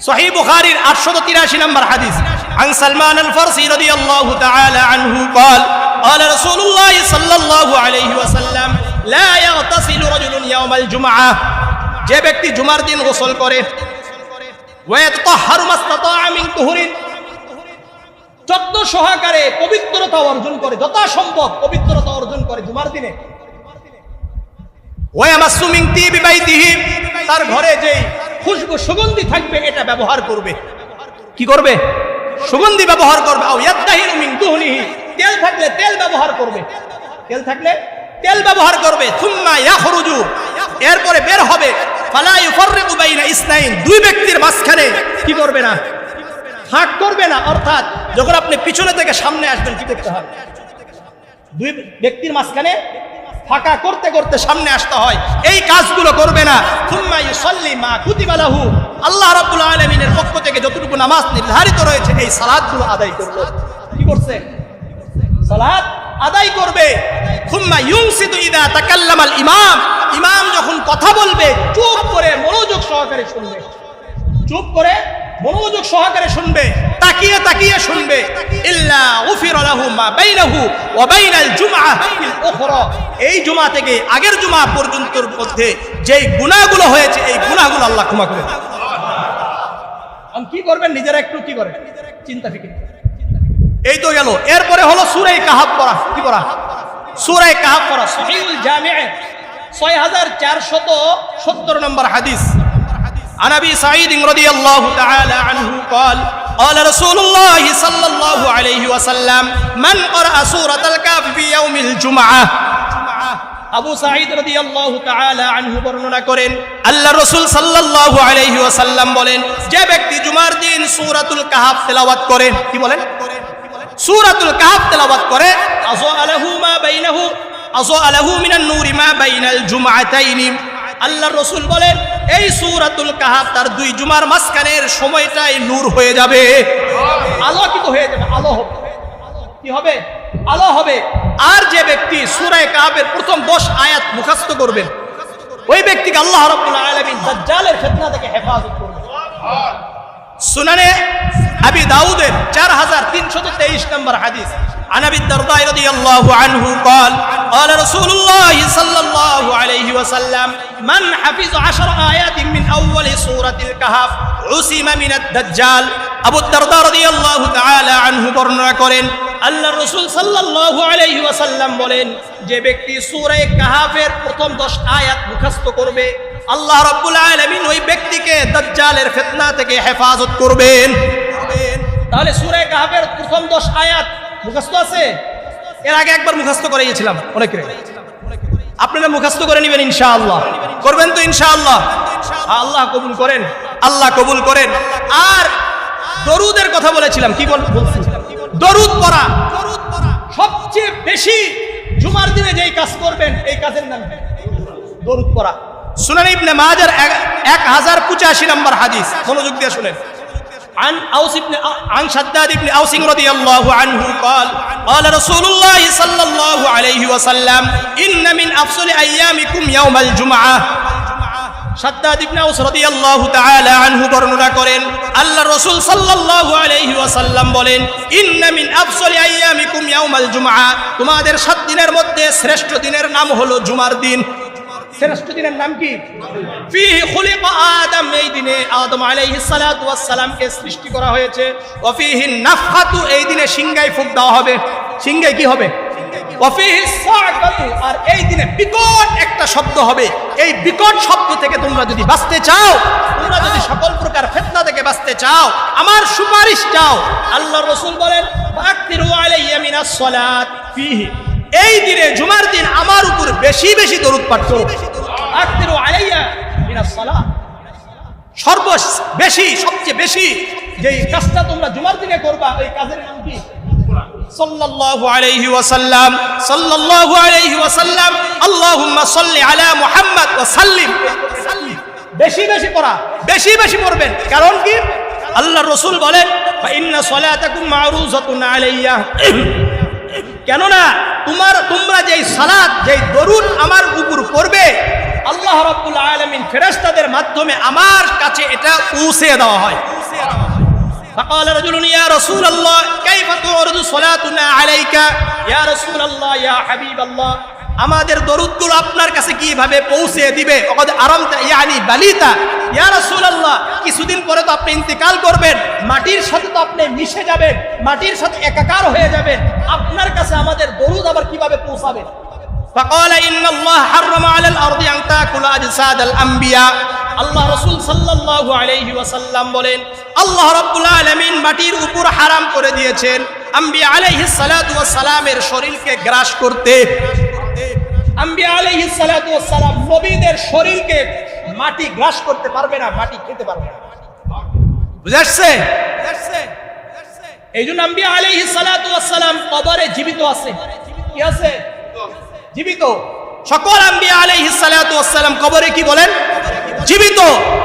সহিহ বুখারীর 883 নম্বর হাদিস, عن سلمان الفارسي رضي الله تعالى عنه قال قال رسول الله صلى الله عليه وسلم লা ইয়াগতাসিলু রাজুলুন ইয়াওমাল জুমআহ, যে ব্যক্তি জুমার দিন গোসল করে, ওয়া ইয়াতাহহারু মাসতাতা'a মিন তুহুরিন, যত্ন সহকারে পবিত্রতা অর্জন করে, যথাসম্ভব পবিত্রতা অর্জন করে জুমার দিনে, ওয়া ইয়ামাসসু মিন তিবি বাইতিহি, তার ঘরে যে খুশবু সুগন্ধি থাকবে এটা ব্যবহার করবে। কি করবে? সুগন্ধি ব্যবহার করবে। আও ইয়াদাহিনু মিন দুহনিহি, তেল থাকলে তেল ব্যবহার করবে, তেল থাকলে তেল ব্যবহার করবে। সুম্মা ইয়াখরুজু, এরপরে বের হবে। ফালা ইউফাররিকু বাইনা ইসনাইন, দুই ব্যক্তির মাঝখানে কি করবে না? ফাঁক করবে না। অর্থাৎ যখন আপনি পিছনে থেকে সামনে আসবেন কি করতে হয়? দুই ব্যক্তির মাঝখানে ফাঁকা করতে করতে সামনে আসতে হয়, এই কাজগুলো করবে না। সুম্মা ইউসাল্লি মা কুতিবা লাহু, আল্লাহ রাব্বুল আলামিনের পক্ষ থেকে যতটুকু নামাজ নির্ধারিত রয়েছে এই সালাতগুলো আদায় করবে। কি করছে? সালাত আদায় করবে। সুম্মা ইউনসিতু ইযা তাকাল্লামাল ইমাম, ইমাম যখন কথা বলবে চুপ করে মনোযোগ সহকারে শুনবে, চুপ করে মনোযোগ সহকারে শুনবে, তাকিয়ে তাকিয়ে শুনবে। ইল্লা উফিরা লাহু মা বাইনাহু ওয়া বাইনাল জুমআহ ফিল উখরা, এই জুমা থেকে আগের জুমা পর্যন্তর মধ্যে যেই গুনাহগুলো হয়েছে এই গুনাহগুলো আল্লাহ ক্ষমা করে দেন। কি করবেন? নিজেরা একটু কি করেন, চিন্তা ফিকির। এই তো গেল। এরপরে হলো সূরা কাহাফ পড়া। কি পড়া? সূরা কাহাফ পড়া। সহিহুল জামি' 6470 নম্বর হাদিস। عن ابي سعيد رضي الله تعالى عنه قال قال رسول الله صلى الله عليه وسلم من قرأ سورة الكهف في يوم الجمعة, আবু সাঈদ রাদিয়াল্লাহু তাআলা আনহু বর্ণনা করেন আল্লাহ রাসূল সাল্লাল্লাহু আলাইহি ওয়াসাল্লাম বলেন, যে ব্যক্তি জুমার দিন সূরাতুল কাহাফ তেলাওয়াত করে, কি বলেন? সূরাতুল কাহাফ তেলাওয়াত করে, আযালাহু মা বাইনাহু আযালাহু মিনান নূরি মা বাইনাল জুমআতাইনি, আল্লাহর রাসূল বলেন এই সূরাতুল কাহাফ তার দুই জুমার মাঝখানের সময়টাই নূর হয়ে যাবে, আলোকিত হয়ে যাবে, আলো হবে। কি হবে? আলো হবে। আর যে ব্যক্তি সূরা কাহাফের প্রথম 10 আয়াত মুখস্থ করবেন ওই ব্যক্তিকে আল্লাহ রাব্বুল আলামিন দাজ্জালের ফিতনা থেকে হেফাজত করবেন। সুনানে আবি দাউদের 4323 নম্বর হাদিস। عن ابي الدرداء رضي الله عنه قال قال رسول الله صلى الله عليه وسلم من حفظ 10 آيات من أول سورة الكهف عصم من الدجال, আবু দারদা রাদিয়াল্লাহু তাআলা আনহু বর্ণনা করেন আল্লাহর রাসূল সাল্লাল্লাহু আলাইহি ওয়াসাল্লাম বলেন, যে ব্যক্তি সূরা কাহাফের প্রথম 10 আয়াত মুখস্থ করবে আল্লাহ রাব্বুল আলামিন ওই ব্যক্তিকে দাজ্জালের ফিতনা থেকে হেফাজত করবেন। তাহলে সূরা কাহাফের প্রথম 10 আয়াত মুখস্থ আছে? এর আগে একবার মুখস্থ করে গিয়েছিলাম অনেকে, আপনারা মুখস্থ করে নেবেন ইনশাআল্লাহ। করবেন তো ইনশাআল্লাহ? আল্লাহ কবুল করেন, আল্লাহ কবুল করেন। আর দরুদের কথা বলেছিলাম, কি বলছি? দরুদ পড়া সবচেয়ে বেশি জুমার দিনে যেই কাজ করবেন এই কাজের নাম দরুদ পড়া। সুনান ইবনে মাজার 1085 নম্বর হাদিস, মনোযোগ দিয়ে শুনেন। عن شداد بن أوس رضي الله عنه قال قال رسول الله صلى الله عليه وسلم إن من أفضل أيامكم يوم الجمعة, শাদ্দাদ ইবনে আউস রাদিয়াল্লাহু তাআলা আনহু বর্ণনা করেন আল্লাহর রাসূল সাল্লাল্লাহু আলাইহি ওয়াসাল্লাম বলেন, ইন্না মিন আফসালি আইয়ামিকুম ইয়াউমাল জুমআ, তোমাদের 7 দিনের মধ্যে শ্রেষ্ঠ দিনের নাম হলো জুমার দিন। শ্রেষ্ঠ দিনের নাম কি? ফিহি খুলিকা আদম, এই দিনে আদম আলাইহিস সালাতু ওয়াস সালামকে সৃষ্টি করা হয়েছে। ওয়া ফিহি নাফখাতু, এই দিনে সিংহায় ফুঁক দেওয়া হবে। সিংহায় কি হবে? ওয়া ফিহি সাআকাতু, আর এই দিনে বিকট একটা শব্দ হবে। এই বিকট শব্দ থেকে তোমরা যদি বাঁচতে চাও, তোমরা যদি সকল প্রকার ফিতনা থেকে বাঁচতে চাও, আমার সুপারিশ চাও, আল্লাহর রাসূল বলেন ফাকতিরু আলাইয়া মিনাস সালাত ফিহি, এই দিনে জুমার দিন আমার উপর বেশি বেশি দরুদ পাঠ করো। আকতিরু আলাইয়া মিনাস সালাত, সর্ববেশি সবচেয়ে বেশি যেই কাজটা তোমরা জুমার দিনে করবা এই কাজের নাম কি? সাল্লাল্লাহু আলাইহি ওয়াসাল্লাম, সাল্লাল্লাহু আলাইহি ওয়াসাল্লাম, আল্লাহুম্মা সাল্লি আলা মুহাম্মদ ওয়া সাল্লিম। বেশি বেশি পড়া, বেশি বেশি পড়বেন। কারণ কি? আল্লাহর রাসূল বলেন ফা ইন্না সালাতাকুম মা'রুজাতুন আলাইয়া, কেননা তোমরা যেই সালাত যেই দরুদ আমার উপর পড়বে আল্লাহ রাব্বুল আলামিন ফেরেশতাদের মাধ্যমে আমার কাছে এটা পৌঁছে দেওয়া হয়। فقال رجل يا رسول الله كيف تعرض صلاتنا عليك يا رسول الله يا حبيب الله, আমাদের দরুদগুলো আপনার কাছে কিভাবে পৌঁছে দিবে? ওকদ আরামতা ইয়ানি বালিতা, ইয়া রাসূলুল্লাহ, কিছুদিন পরে তো আপনি ইন্তেকাল করবেন, মাটির সাথে তো আপনি মিশে যাবেন, মাটির সাথে একাকার হয়ে যাবেন, আপনার কাছে আমাদের দরুদ আবার কিভাবে পৌঁছাবে? فقال إن الله حرم على الأرض أن تأكل أجساد الأنبياء। আল্লাহ রাসূল সাল্লাল্লাহু আলাইহি ওয়াসাল্লাম বলেন, আল্লাহ রাব্বুল আলামিন মাটির উপর হারাম করে দিয়েছেন আম্বিয়া আলাইহিস সালাতু ওয়াস সালামের শরীরকে গ্রাস করতে। আম্বিয়া আলাইহিস সালাতু ওয়াস সালাম নবীদের শরীরকে মাটি গ্রাস করতে পারবে না, মাটি খেতে পারবে না। বুঝাচ্ছে? এইজন্য আম্বিয়া আলাইহিস সালাতু ওয়াস সালাম কবরে জীবিত আছে। কি আছে? জীবিত। সকল আম্বিয়া আলাইহিস সালাতু ওয়াস সালাম কবরে কি বলেন? জীবিত।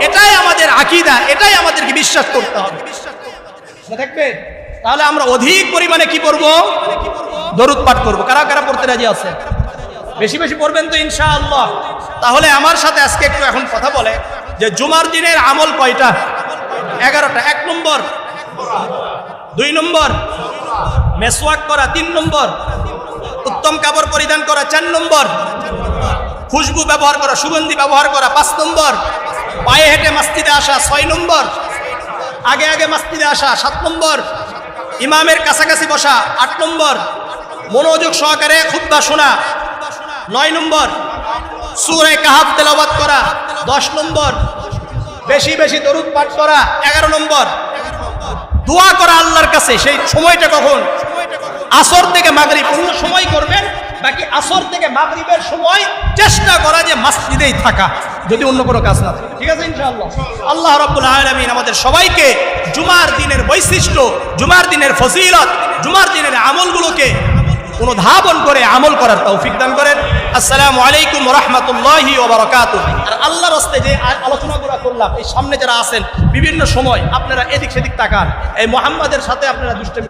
এটাই আমাদের আকীদা, এটাই আমাদেরকে বিশ্বাস করতে হবে। দেখবে তাহলে আমরা অধিক পরিমাণে কি করব? দরুদ পাঠ করব। কারা কারা পড়তে রাজি আছে? বেশি বেশি পড়বেন তো ইনশাআল্লাহ। তাহলে আমার সাথে আজকে একটু এখন কথা বলে যে জুমার দিনের আমল কয়টা? 11টা। 1 নম্বর, 2 নম্বর মেসওয়াক করা, 3 নম্বর উত্তম কাপড় পরিধান করা, 4 নম্বর খুশবু ব্যবহার করা, সুগন্ধি ব্যবহার করা, 5 নম্বর পায়ে হেঁটে মসজিদে আসা, 6 নম্বর আগে আগে মসজিদে আসা, 7 নম্বর ইমামের কাছাকাছি বসা, 8 নম্বর মনোযোগ সহকারে খুতবা শোনা, 9 নম্বর সূরা কাহফ তেলাওয়াত করা, 10 নম্বর বেশি বেশি দরুদ পাঠ করা, 11 নম্বর দোয়া করা আল্লাহর কাছে। সেই সময়টা কখন? আসর থেকে মাগরিব, অন্য সময় করবেন, বাকি আসর থেকে মাগরিবের সময় চেষ্টা করা যে মসজিদেই থাকা, যদি অন্য কোনো কাজ না থাকে। ঠিক আছে ইনশাআল্লাহ। আল্লাহ রাব্বুল আলামিন আমাদের সবাইকে জুমার দিনের বৈশিষ্ট্য, জুমার দিনের ফজিলত, জুমার দিনের আমলগুলোকে অনুধাবন করে আমল করার তৌফিক দান করেন। আসসালামু আলাইকুম ওয়া রাহমাতুল্লাহি ওয়া বারাকাতুহু। আর আল্লাহর রাস্তে যে আলোচনাগুলো করলাম, এই সামনে যারা আছেন বিভিন্ন সময় আপনারা এদিক সেদিক তাকান, এই মুহাম্মাদের সাথে আপনারা দুষ্টামি